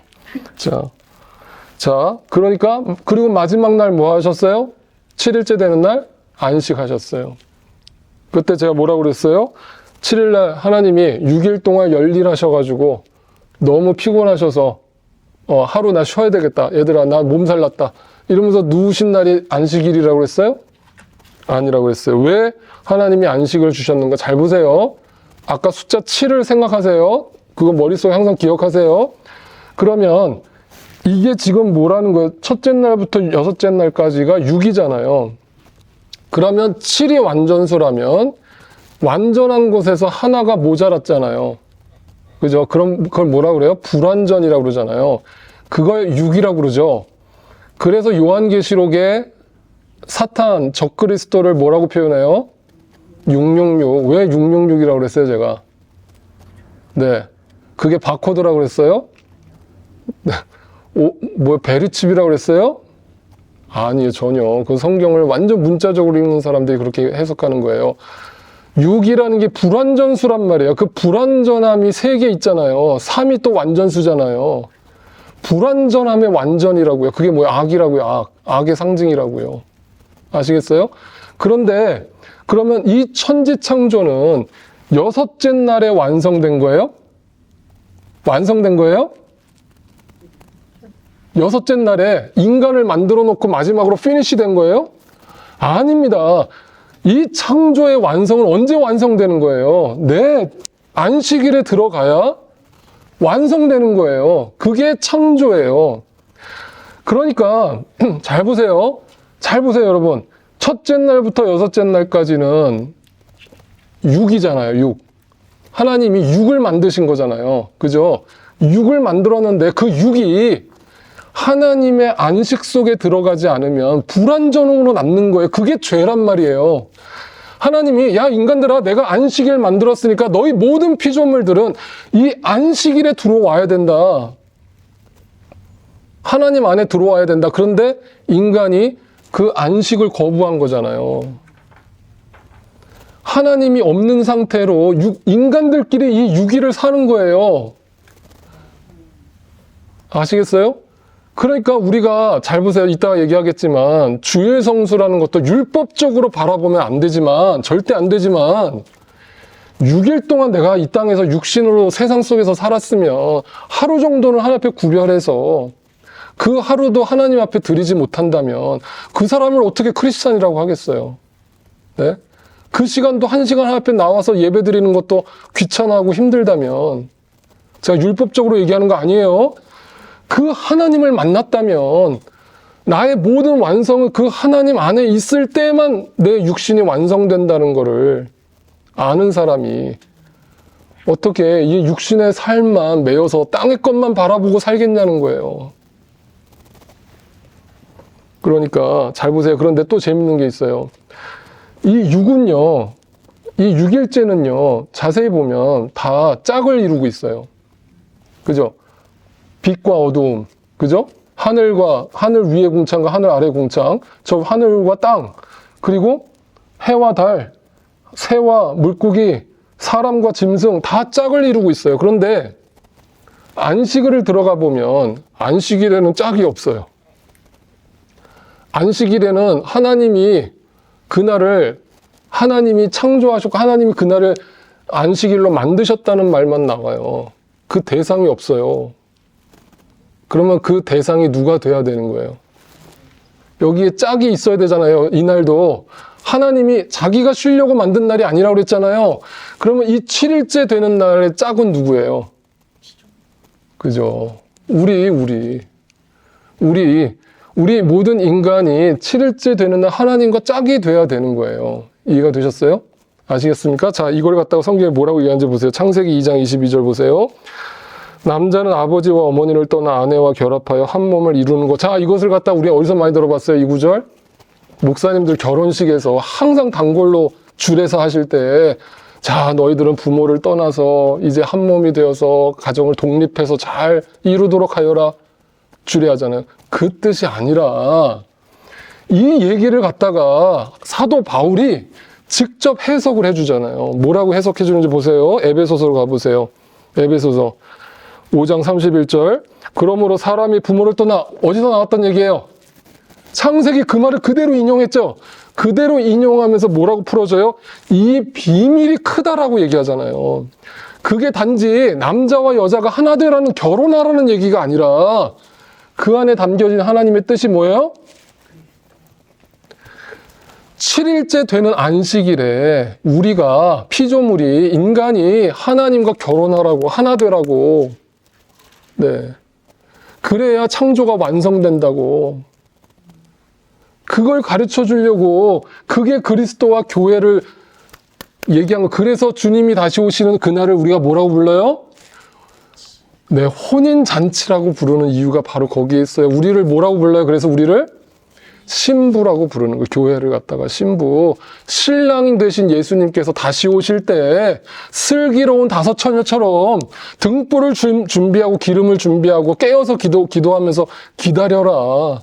자, 그러니까, 그리고 마지막 날 뭐 하셨어요? 7일째 되는 날 안식하셨어요. 그때 제가 뭐라고 그랬어요? 7일날 하나님이 6일 동안 열일하셔가지고 너무 피곤하셔서 하루 나 쉬어야 되겠다. 얘들아, 나 몸살 났다. 이러면서 누우신 날이 안식일이라고 그랬어요? 아니라고 했어요. 왜 하나님이 안식을 주셨는가? 잘 보세요. 아까 숫자 7을 생각하세요. 그거 머릿속에 항상 기억하세요. 그러면 이게 지금 뭐라는 거예요? 첫째 날부터 여섯째 날까지가 6이잖아요. 그러면 7이 완전수라면 완전한 곳에서 하나가 모자랐잖아요. 그죠? 그럼 그걸 뭐라 그래요? 불완전이라고 그러잖아요. 그걸 6이라고 그러죠. 그래서 요한계시록에 사탄, 적그리스도를 뭐라고 표현해요? 666. 왜 666이라고 그랬어요, 제가? 네. 그게 바코드라고 그랬어요? 네. 베르칩이라고 그랬어요? 아니에요, 전혀. 그 성경을 완전 문자적으로 읽는 사람들이 그렇게 해석하는 거예요. 6이라는 게 불완전수란 말이에요. 그 불완전함이 3개 있잖아요. 3이 또 완전수잖아요. 불완전함의 완전이라고요. 그게 뭐예요? 악이라고요. 악의 상징이라고요. 아시겠어요? 그런데 그러면 이 천지창조는 여섯째 날에 완성된 거예요? 완성된 거예요? 여섯째 날에 인간을 만들어 놓고 마지막으로 피니시 된 거예요? 아닙니다. 이 창조의 완성은 언제 완성되는 거예요? 내 안식일에 들어가야 완성되는 거예요. 그게 창조예요. 그러니까 잘 보세요. 잘 보세요, 여러분. 첫째 날부터 여섯째 날까지는 6이잖아요, 6. 하나님이 6을 만드신 거잖아요. 그죠? 6을 만들었는데 그 6이 하나님의 안식 속에 들어가지 않으면 불완전으로 남는 거예요. 그게 죄란 말이에요. 하나님이, 야, 인간들아, 내가 안식일 만들었으니까 너희 모든 피조물들은 이 안식일에 들어와야 된다. 하나님 안에 들어와야 된다. 그런데 인간이 그 안식을 거부한 거잖아요. 하나님이 없는 상태로 인간들끼리 이 6일을 사는 거예요. 아시겠어요? 그러니까 우리가, 잘 보세요. 이따가 얘기하겠지만 주일 성수라는 것도 율법적으로 바라보면 안 되지만, 절대 안 되지만 6일 동안 내가 이 땅에서 육신으로 세상 속에서 살았으면 하루 정도는 하나님 앞에 구별해서 그 하루도 하나님 앞에 드리지 못한다면 그 사람을 어떻게 크리스찬이라고 하겠어요? 네? 그 시간도 1시간 하나님 앞에 나와서 예배 드리는 것도 귀찮아하고 힘들다면, 제가 율법적으로 얘기하는 거 아니에요. 그 하나님을 만났다면 나의 모든 완성은 그 하나님 안에 있을 때만 내 육신이 완성된다는 거를 아는 사람이 어떻게 이 육신의 삶만 매여서 땅의 것만 바라보고 살겠냐는 거예요. 그러니까 잘 보세요. 그런데 또 재밌는 게 있어요. 이 6은요, 이 6일째는요, 자세히 보면 다 짝을 이루고 있어요. 그죠? 빛과 어두움, 그죠? 하늘 위의 궁창과 하늘 아래 궁창, 저 하늘과 땅, 그리고 해와 달, 새와 물고기, 사람과 짐승 다 짝을 이루고 있어요. 그런데 안식일을 들어가 보면 안식일에는 짝이 없어요. 안식일에는 하나님이 창조하셨고 하나님이 그날을 안식일로 만드셨다는 말만 나와요. 그 대상이 없어요. 그러면 그 대상이 누가 돼야 되는 거예요? 여기에 짝이 있어야 되잖아요. 이날도 하나님이 자기가 쉬려고 만든 날이 아니라고 그랬잖아요. 그러면 이 7일째 되는 날의 짝은 누구예요? 그죠? 우리 모든 인간이 7일째 되는 날 하나님과 짝이 돼야 되는 거예요. 이해가 되셨어요? 아시겠습니까? 자, 이걸 갖다가 성경에 뭐라고 얘기하는지 보세요. 창세기 2장 22절 보세요. 남자는 아버지와 어머니를 떠나 아내와 결합하여 한 몸을 이루는 것. 자, 이것을 갖다 우리가 어디서 많이 들어봤어요? 이 구절? 목사님들 결혼식에서 항상 단골로 줄에서 하실 때, 자, 너희들은 부모를 떠나서 이제 한 몸이 되어서 가정을 독립해서 잘 이루도록 하여라. 줄에 하잖아요. 그 뜻이 아니라 이 얘기를 갖다가 사도 바울이 직접 해석을 해주잖아요. 뭐라고 해석해 주는지 보세요. 에베소서로 가보세요. 에베소서 5장 31절. 그러므로 사람이 부모를 떠나, 어디서 나왔던 얘기예요? 창세기 그 말을 그대로 인용했죠. 그대로 인용하면서 뭐라고 풀어줘요? 이 비밀이 크다라고 얘기하잖아요. 그게 단지 남자와 여자가 하나 되라는 결혼하라는 얘기가 아니라 그 안에 담겨진 하나님의 뜻이 뭐예요? 7일째 되는 안식일에 우리가 피조물이 인간이 하나님과 결혼하라고 하나 되라고, 네, 그래야 창조가 완성된다고, 그걸 가르쳐 주려고, 그게 그리스도와 교회를 얘기한 거. 그래서 주님이 다시 오시는 그날을 우리가 뭐라고 불러요? 네, 혼인잔치라고 부르는 이유가 바로 거기에 있어요. 우리를 뭐라고 불러요? 그래서 우리를 신부라고 부르는 거예요. 교회를 갖다가 신부. 신랑 되신 예수님께서 다시 오실 때 슬기로운 다섯 처녀처럼 등불을 준비하고 기름을 준비하고 깨어서 기도하면서 기다려라.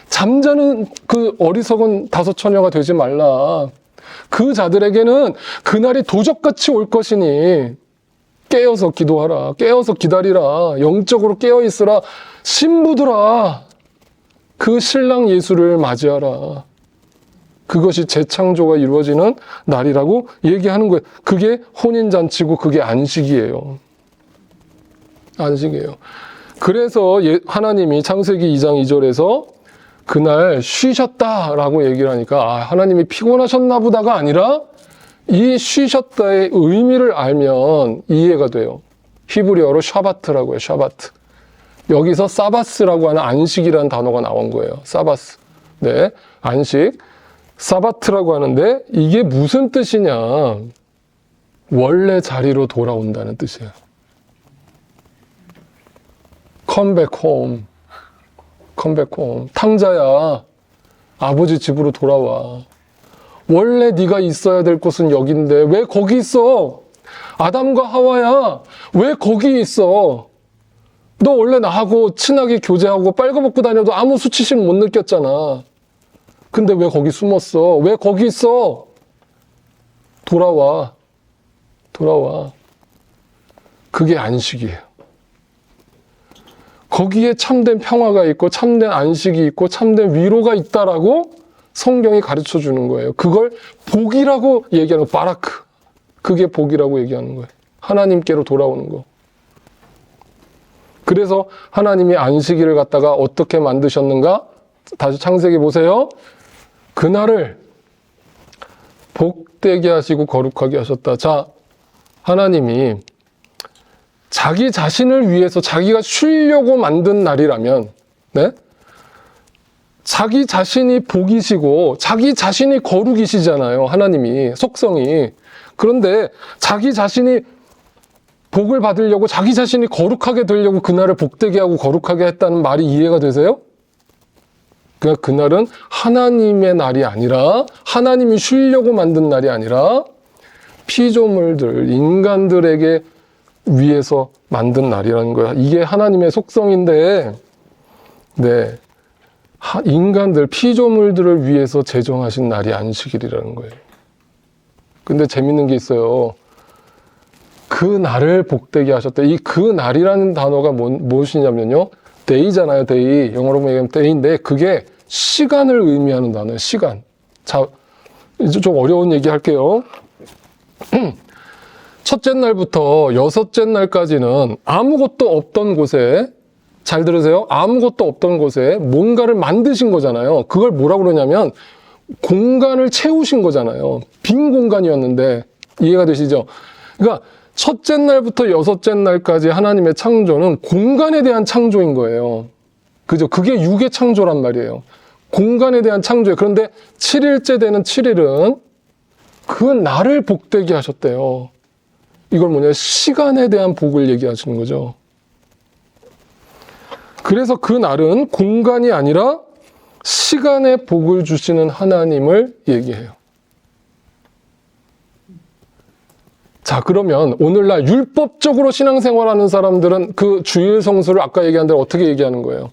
잠자는 그 어리석은 다섯 처녀가 되지 말라. 그 자들에게는 그날이 도적같이 올 것이니 깨어서 기도하라. 깨어서 기다리라. 영적으로 깨어있으라. 신부들아, 그 신랑 예수를 맞이하라. 그것이 재창조가 이루어지는 날이라고 얘기하는 거예요. 그게 혼인잔치고 그게 안식이에요. 안식이에요. 그래서 하나님이 창세기 2장 2절에서 그날 쉬셨다라고 얘기를 하니까 하나님이 피곤하셨나 보다가 아니라 이 쉬셨다의 의미를 알면 이해가 돼요. 히브리어로 샤바트라고 해요. 샤바트. 여기서 사바스라고 하는 안식이라는 단어가 나온 거예요. 사바스. 네, 안식. 사바트라고 하는데 이게 무슨 뜻이냐? 원래 자리로 돌아온다는 뜻이에요. Come back home. Come back home. 탕자야, 아버지 집으로 돌아와. 원래 네가 있어야 될 곳은 여긴데 왜 거기 있어? 아담과 하와야, 왜 거기 있어? 너 원래 나하고 친하게 교제하고 빨가벗고 다녀도 아무 수치심 못 느꼈잖아. 근데 왜 거기 숨었어? 왜 거기 있어? 돌아와. 돌아와. 그게 안식이에요. 거기에 참된 평화가 있고 참된 안식이 있고 참된 위로가 있다라고 성경이 가르쳐 주는 거예요. 그걸 복이라고 얘기하는 거, 바라크. 그게 복이라고 얘기하는 거예요. 하나님께로 돌아오는 거. 그래서 하나님이 안식일을 갖다가 어떻게 만드셨는가? 다시 창세기 보세요. 그날을 복되게 하시고 거룩하게 하셨다. 자, 하나님이 자기 자신을 위해서 자기가 쉬려고 만든 날이라면, 네? 자기 자신이 복이시고 자기 자신이 거룩이시잖아요. 하나님이, 속성이. 그런데 자기 자신이 복을 받으려고 자기 자신이 거룩하게 되려고 그날을 복되게 하고 거룩하게 했다는 말이 이해가 되세요? 그러니까 그날은 하나님의 날이 아니라, 하나님이 쉬려고 만든 날이 아니라 피조물들, 인간들에게 위해서 만든 날이라는 거야. 이게 하나님의 속성인데 네. 인간들, 피조물들을 위해서 제정하신 날이 안식일이라는 거예요. 근데 재밌는 게 있어요. 그 날을 복되게 하셨다. 이 그 날이라는 단어가 무엇이냐면요. day잖아요, day. 영어로 얘기하면 day인데 그게 시간을 의미하는 단어예요, 시간. 자, 이제 좀 어려운 얘기 할게요. 첫째 날부터 여섯째 날까지는 아무것도 없던 곳에, 잘 들으세요. 아무것도 없던 곳에 뭔가를 만드신 거잖아요. 그걸 뭐라고 그러냐면 공간을 채우신 거잖아요. 빈 공간이었는데 이해가 되시죠? 그러니까 첫째 날부터 여섯째 날까지 하나님의 창조는 공간에 대한 창조인 거예요. 그죠? 그게 육의 창조란 말이에요. 공간에 대한 창조예요. 그런데 7일째 되는 7일은 그 날을 복되게 하셨대요. 이걸 뭐냐? 시간에 대한 복을 얘기하시는 거죠. 그래서 그 날은 공간이 아니라 시간에 복을 주시는 하나님을 얘기해요. 자, 그러면 오늘날 율법적으로 신앙생활하는 사람들은 그 주일 성수를 아까 얘기한 대로 어떻게 얘기하는 거예요?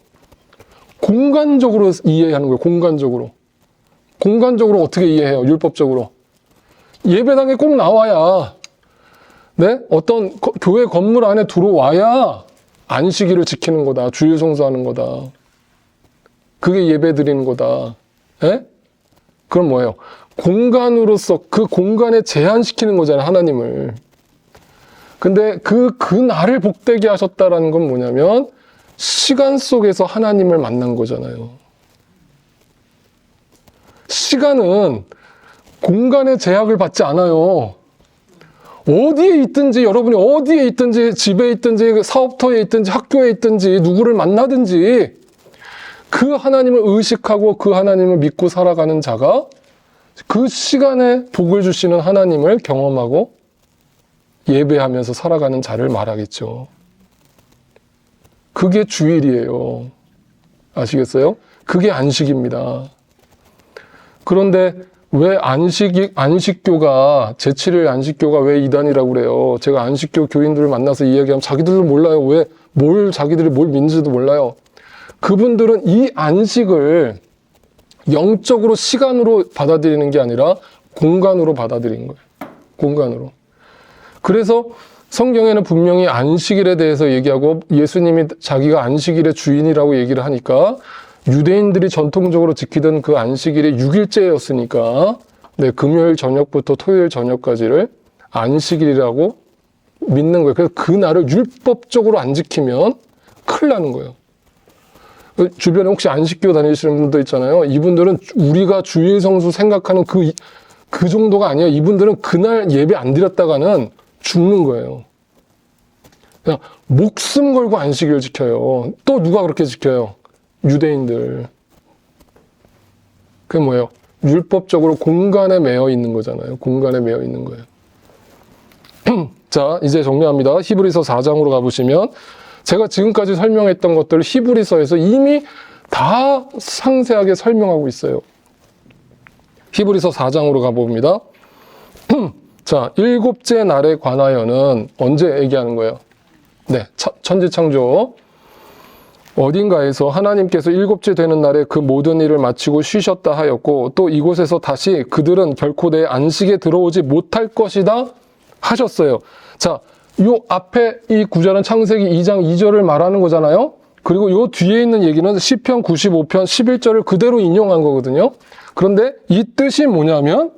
공간적으로 이해하는 거예요. 공간적으로. 공간적으로 어떻게 이해해요? 율법적으로. 예배당에 꼭 나와야, 네? 어떤 교회 건물 안에 들어와야 안식일을 지키는 거다. 주일 성수하는 거다. 그게 예배 드리는 거다. 예? 그럼 뭐예요? 공간으로서 그 공간에 제한시키는 거잖아요, 하나님을. 근데 그 날을 복되게 하셨다라는 건 뭐냐면 시간 속에서 하나님을 만난 거잖아요. 시간은 공간의 제약을 받지 않아요. 어디에 있든지, 여러분이 어디에 있든지, 집에 있든지, 사업터에 있든지, 학교에 있든지, 누구를 만나든지 그 하나님을 의식하고 그 하나님을 믿고 살아가는 자가 그 시간에 복을 주시는 하나님을 경험하고 예배하면서 살아가는 자를 말하겠죠. 그게 주일이에요. 아시겠어요? 그게 안식입니다. 그런데 왜 안식교가, 제7일 안식교가 왜 이단이라고 그래요? 제가 안식교 교인들을 만나서 이야기하면 자기들도 몰라요. 자기들이 뭘 믿는지도 몰라요. 그분들은 이 안식을 영적으로 시간으로 받아들이는 게 아니라 공간으로 받아들이는 거예요. 공간으로. 그래서 성경에는 분명히 안식일에 대해서 얘기하고 예수님이 자기가 안식일의 주인이라고 얘기를 하니까 유대인들이 전통적으로 지키던 그 안식일이 6일째였으니까 네, 금요일 저녁부터 토요일 저녁까지를 안식일이라고 믿는 거예요. 그래서 그 날을 율법적으로 안 지키면 큰일 나는 거예요. 주변에 혹시 안식교 다니시는 분도 있잖아요. 이분들은 우리가 주일 성수 생각하는 그 정도가 아니에요. 이분들은 그날 예배 안 드렸다가는 죽는 거예요. 그냥 목숨 걸고 안식일을 지켜요. 또 누가 그렇게 지켜요? 유대인들. 그게 뭐예요? 율법적으로 공간에 매여 있는 거잖아요. 공간에 매여 있는 거예요. 자, 이제 정리합니다. 히브리서 4장으로 가보시면 제가 지금까지 설명했던 것들을 히브리서에서 이미 다 상세하게 설명하고 있어요. 히브리서 4장으로 가봅니다. 자, 일곱째 날에 관하여는 언제 얘기하는 거예요? 네, 천지창조. 어딘가에서 하나님께서 일곱째 되는 날에 그 모든 일을 마치고 쉬셨다 하였고 또 이곳에서 다시 그들은 결코 내 안식에 들어오지 못할 것이다 하셨어요. 자, 요 앞에 이 구절은 창세기 2장 2절을 말하는 거잖아요. 그리고 요 뒤에 있는 얘기는 시편 95편 11절을 그대로 인용한 거거든요. 그런데 이 뜻이 뭐냐면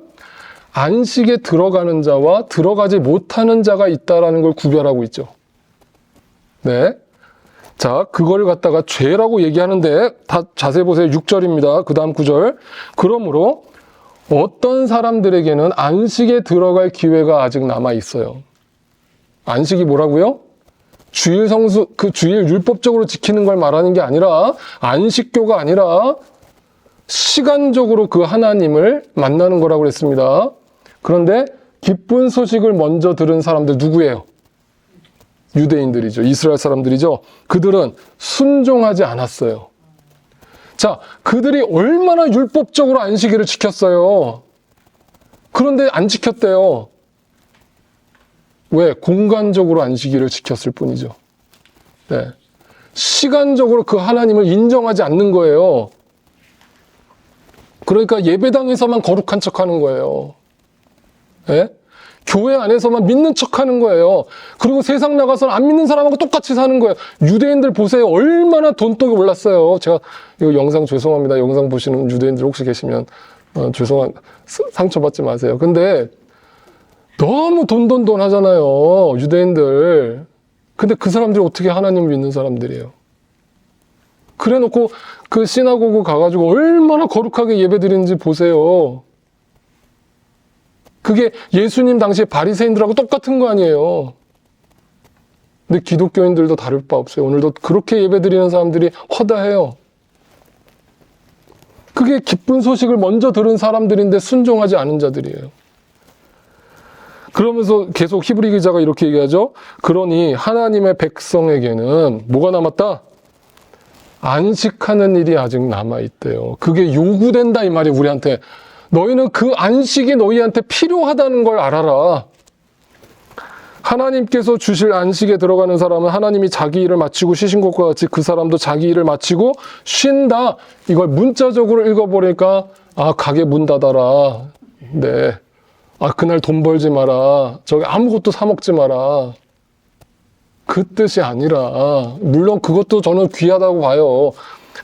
안식에 들어가는 자와 들어가지 못하는 자가 있다라는 걸 구별하고 있죠. 네. 자, 그걸 갖다가 죄라고 얘기하는데 다 자세히 보세요. 6절입니다. 그 다음 9절. 그러므로 어떤 사람들에게는 안식에 들어갈 기회가 아직 남아 있어요. 안식이 뭐라고요? 주일 성수, 그 주일 율법적으로 지키는 걸 말하는 게 아니라 안식교가 아니라 시간적으로 그 하나님을 만나는 거라고 그랬습니다. 그런데 기쁜 소식을 먼저 들은 사람들 누구예요? 유대인들이죠. 이스라엘 사람들이죠. 그들은 순종하지 않았어요. 자, 그들이 얼마나 율법적으로 안식일을 지켰어요. 그런데 안 지켰대요. 왜? 공간적으로 안식일을 지켰을 뿐이죠. 네. 시간적으로 그 하나님을 인정하지 않는 거예요. 그러니까 예배당에서만 거룩한 척하는 거예요. 예? 교회 안에서만 믿는 척하는 거예요. 그리고 세상 나가서는 안 믿는 사람하고 똑같이 사는 거예요. 유대인들 보세요. 얼마나 돈독이 올랐어요. 제가 이거 영상 죄송합니다. 영상 보시는 유대인들 혹시 계시면 상처받지 마세요. 근데 너무 돈 하잖아요. 유대인들. 근데 그 사람들이 어떻게 하나님을 믿는 사람들이에요? 그래 놓고 그 시나고그 가가지고 얼마나 거룩하게 예배 드리는지 보세요. 그게 예수님 당시에 바리새인들하고 똑같은 거 아니에요. 근데 기독교인들도 다를 바 없어요. 오늘도 그렇게 예배 드리는 사람들이 허다해요. 그게 기쁜 소식을 먼저 들은 사람들인데 순종하지 않은 자들이에요. 그러면서 계속 히브리 기자가 이렇게 얘기하죠. 그러니 하나님의 백성에게는 뭐가 남았다? 안식하는 일이 아직 남아있대요. 그게 요구된다 이 말이에요. 우리한테. 너희는 그 안식이 너희한테 필요하다는 걸 알아라. 하나님께서 주실 안식에 들어가는 사람은 하나님이 자기 일을 마치고 쉬신 것과 같이 그 사람도 자기 일을 마치고 쉰다. 이걸 문자적으로 읽어보니까 가게 문 닫아라. 네. 그날 돈 벌지 마라. 저기 아무것도 사 먹지 마라. 그 뜻이 아니라, 물론 그것도 저는 귀하다고 봐요.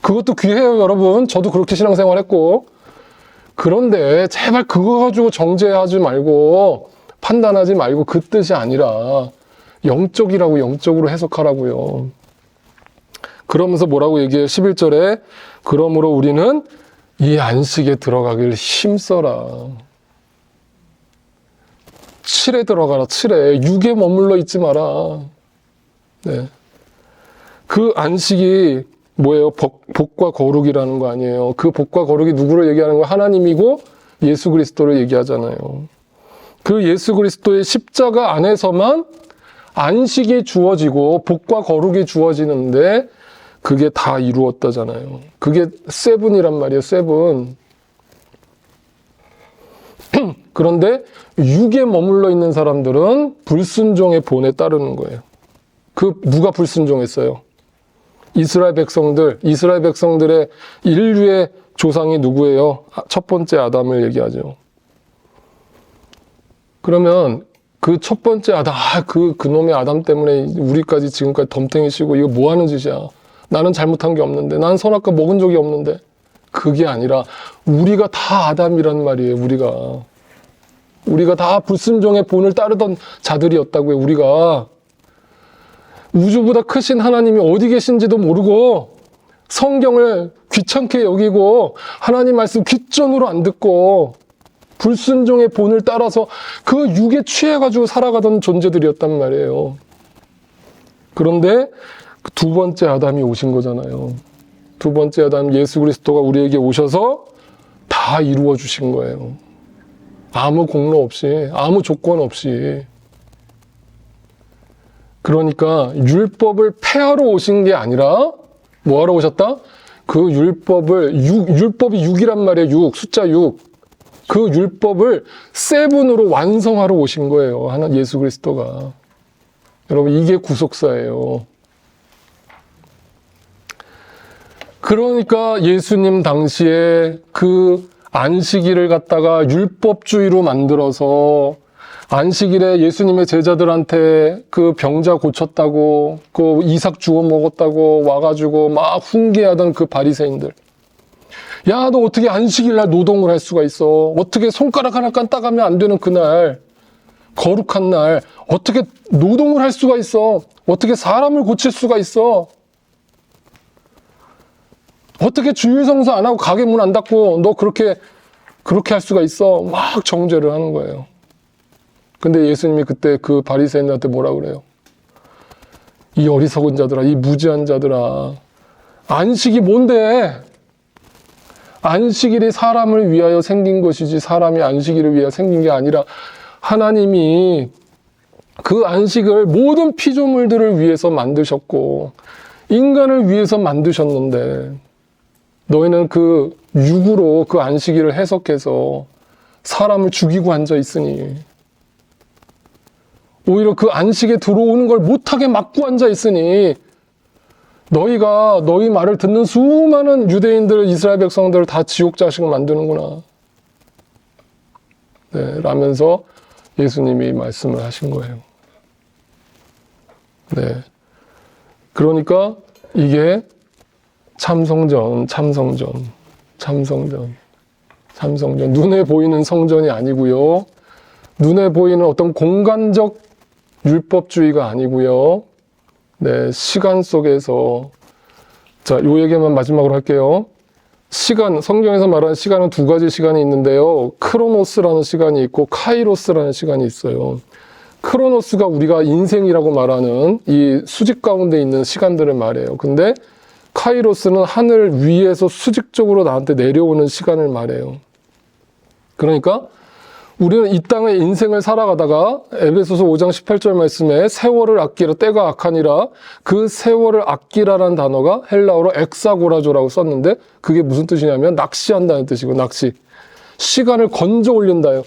그것도 귀해요, 여러분. 저도 그렇게 신앙생활 했고. 그런데 제발 그거 가지고 정죄하지 말고 판단하지 말고 그 뜻이 아니라 영적이라고 영적으로 해석하라고요. 그러면서 뭐라고 얘기해요? 11절에 그러므로 우리는 이 안식에 들어가길 힘써라. 7에 들어가라. 7에 6에 머물러 있지 마라. 네. 그 안식이 뭐예요? 복과 거룩이라는 거 아니에요. 그 복과 거룩이 누구를 얘기하는 거예요? 하나님이고 예수 그리스도를 얘기하잖아요. 그 예수 그리스도의 십자가 안에서만 안식이 주어지고 복과 거룩이 주어지는데 그게 다 이루었다잖아요. 그게 세븐이란 말이에요. 세븐. 그런데 육에 머물러 있는 사람들은 불순종의 본에 따르는 거예요. 누가 불순종했어요? 이스라엘 백성들의 인류의 조상이 누구예요? 첫 번째 아담을 얘기하죠. 그러면 그 첫 번째 아담, 그놈의 아담 때문에 우리까지 지금까지 덤탱이 치고 이거 뭐 하는 짓이야? 나는 잘못한 게 없는데, 난 선악과 먹은 적이 없는데. 그게 아니라 우리가 다 아담이란 말이에요. 우리가 다 불순종의 본을 따르던 자들이었다고요. 우리가 우주보다 크신 하나님이 어디 계신지도 모르고 성경을 귀찮게 여기고 하나님 말씀 귓전으로 안 듣고 불순종의 본을 따라서 그 육에 취해가지고 살아가던 존재들이었단 말이에요. 그런데 두 번째 아담이 오신 거잖아요. 두 번째 아담 예수 그리스도가 우리에게 오셔서 다 이루어 주신 거예요. 아무 공로 없이, 아무 조건 없이. 그러니까 율법을 폐하러 오신 게 아니라 뭐 하러 오셨다? 그 율법이 6이란 말이에요. 6, 숫자 6. 그 율법을 세븐으로 완성하러 오신 거예요. 예수 그리스도가. 여러분, 이게 구속사예요. 그러니까 예수님 당시에 그 안식일을 갖다가 율법주의로 만들어서 안식일에 예수님의 제자들한테 그 병자 고쳤다고, 그 이삭 주워 먹었다고 와가지고 막 훈계하던 그 바리새인들. 야, 너 어떻게 안식일 날 노동을 할 수가 있어? 어떻게 손가락 하나 깐따가면 안 되는 그날, 거룩한 날, 어떻게 노동을 할 수가 있어? 어떻게 사람을 고칠 수가 있어? 어떻게 주일성수 안 하고 가게 문 안 닫고 너 그렇게 할 수가 있어? 막 정죄를 하는 거예요. 근데 예수님이 그때 그 바리새인들한테 뭐라 그래요? 이 어리석은 자들아, 이 무지한 자들아, 안식이 뭔데? 안식일이 사람을 위하여 생긴 것이지 사람이 안식일을 위하여 생긴 게 아니라 하나님이 그 안식을 모든 피조물들을 위해서 만드셨고 인간을 위해서 만드셨는데 너희는 그 육으로 그 안식일을 해석해서 사람을 죽이고 앉아 있으니 오히려 그 안식에 들어오는 걸 못하게 막고 앉아 있으니 너희가 너희 말을 듣는 수많은 유대인들, 이스라엘 백성들을 다 지옥 자식을 만드는구나. 네, 라면서 예수님이 말씀을 하신 거예요. 네. 그러니까 이게 참성전. 눈에 보이는 성전이 아니고요. 눈에 보이는 어떤 공간적 율법주의가 아니고요. 네, 시간 속에서. 자, 요 얘기만 마지막으로 할게요. 시간, 성경에서 말하는 시간은 두 가지 시간이 있는데요. 크로노스라는 시간이 있고 카이로스라는 시간이 있어요. 크로노스가 우리가 인생이라고 말하는 이 수직 가운데 있는 시간들을 말해요. 근데 카이로스는 하늘 위에서 수직적으로 나한테 내려오는 시간을 말해요. 그러니까 우리는 이 땅의 인생을 살아가다가 에베소서 5장 18절 말씀에 세월을 아끼라 때가 악하니라, 그 세월을 아끼라라는 단어가 헬라어로 엑사고라조라고 썼는데 그게 무슨 뜻이냐면 낚시한다는 뜻이고, 낚시. 시간을 건져 올린다요.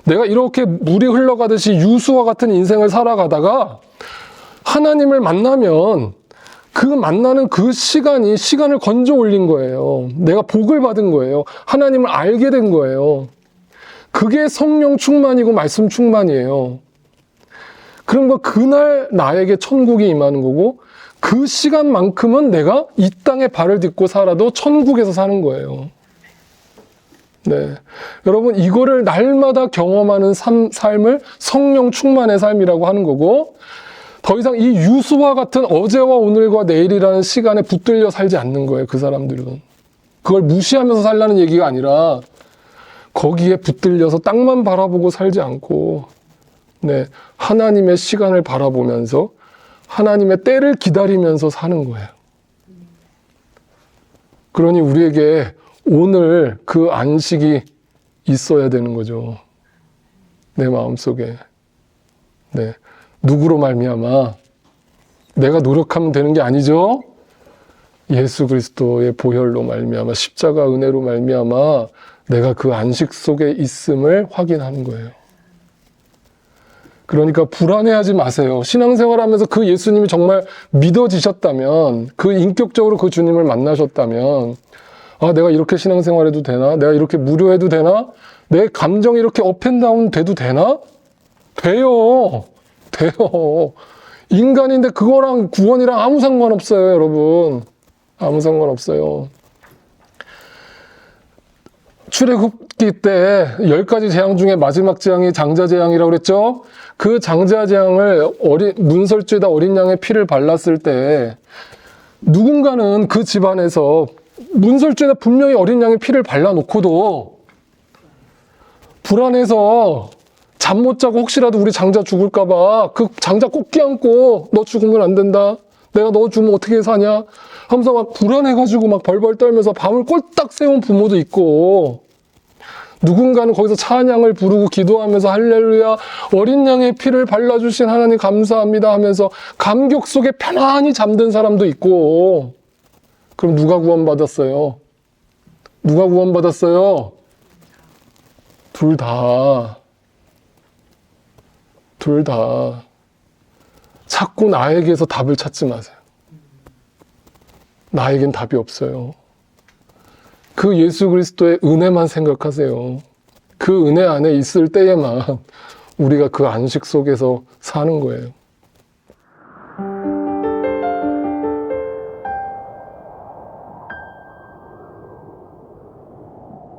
내가 이렇게 물이 흘러가듯이 유수와 같은 인생을 살아가다가 하나님을 만나면 그 만나는 그 시간이 시간을 건져 올린 거예요. 내가 복을 받은 거예요. 하나님을 알게 된 거예요. 그게 성령 충만이고 말씀 충만이에요. 그런 거 그날 나에게 천국이 임하는 거고, 그 시간만큼은 내가 이 땅에 발을 딛고 살아도 천국에서 사는 거예요. 네, 여러분 이거를 날마다 경험하는 삶을 성령 충만의 삶이라고 하는 거고, 더 이상 이 유수와 같은 어제와 오늘과 내일이라는 시간에 붙들려 살지 않는 거예요. 그 사람들은 그걸 무시하면서 살라는 얘기가 아니라 거기에 붙들려서 땅만 바라보고 살지 않고, 네, 하나님의 시간을 바라보면서 하나님의 때를 기다리면서 사는 거예요. 그러니 우리에게 오늘 그 안식이 있어야 되는 거죠. 내 마음속에. 네, 누구로 말미암아? 내가 노력하면 되는 게 아니죠. 예수 그리스도의 보혈로 말미암아, 십자가 은혜로 말미암아 내가 그 안식 속에 있음을 확인하는 거예요. 그러니까 불안해하지 마세요. 신앙생활하면서 그 예수님이 정말 믿어지셨다면, 그 인격적으로 그 주님을 만나셨다면, 아, 내가 이렇게 신앙생활해도 되나? 내가 이렇게 무료해도 되나? 내 감정이 이렇게 업앤다운 돼도 되나? 돼요. 인간인데 그거랑 구원이랑 아무 상관없어요, 여러분. 아무 상관없어요. 출애굽기 때 10가지 재앙 중에 마지막 재앙이 장자재앙이라고 그랬죠? 그 장자재앙을 문설주에다 어린 양의 피를 발랐을 때 누군가는 그 집안에서 문설주에다 분명히 어린 양의 피를 발라놓고도 불안해서 잠 못 자고 혹시라도 우리 장자 죽을까봐 그 장자 꼭 껴안고 너 죽으면 안 된다, 내가 너 죽으면 어떻게 사냐 하면서 막 불안해가지고 막 벌벌 떨면서 밤을 꼴딱 새운 부모도 있고, 누군가는 거기서 찬양을 부르고 기도하면서 할렐루야 어린 양의 피를 발라주신 하나님 감사합니다 하면서 감격 속에 편안히 잠든 사람도 있고. 그럼 누가 구원받았어요? 누가 구원받았어요? 둘 다. 자꾸 나에게서 답을 찾지 마세요. 나에겐 답이 없어요. 그 예수 그리스도의 은혜만 생각하세요. 그 은혜 안에 있을 때에만 우리가 그 안식 속에서 사는 거예요.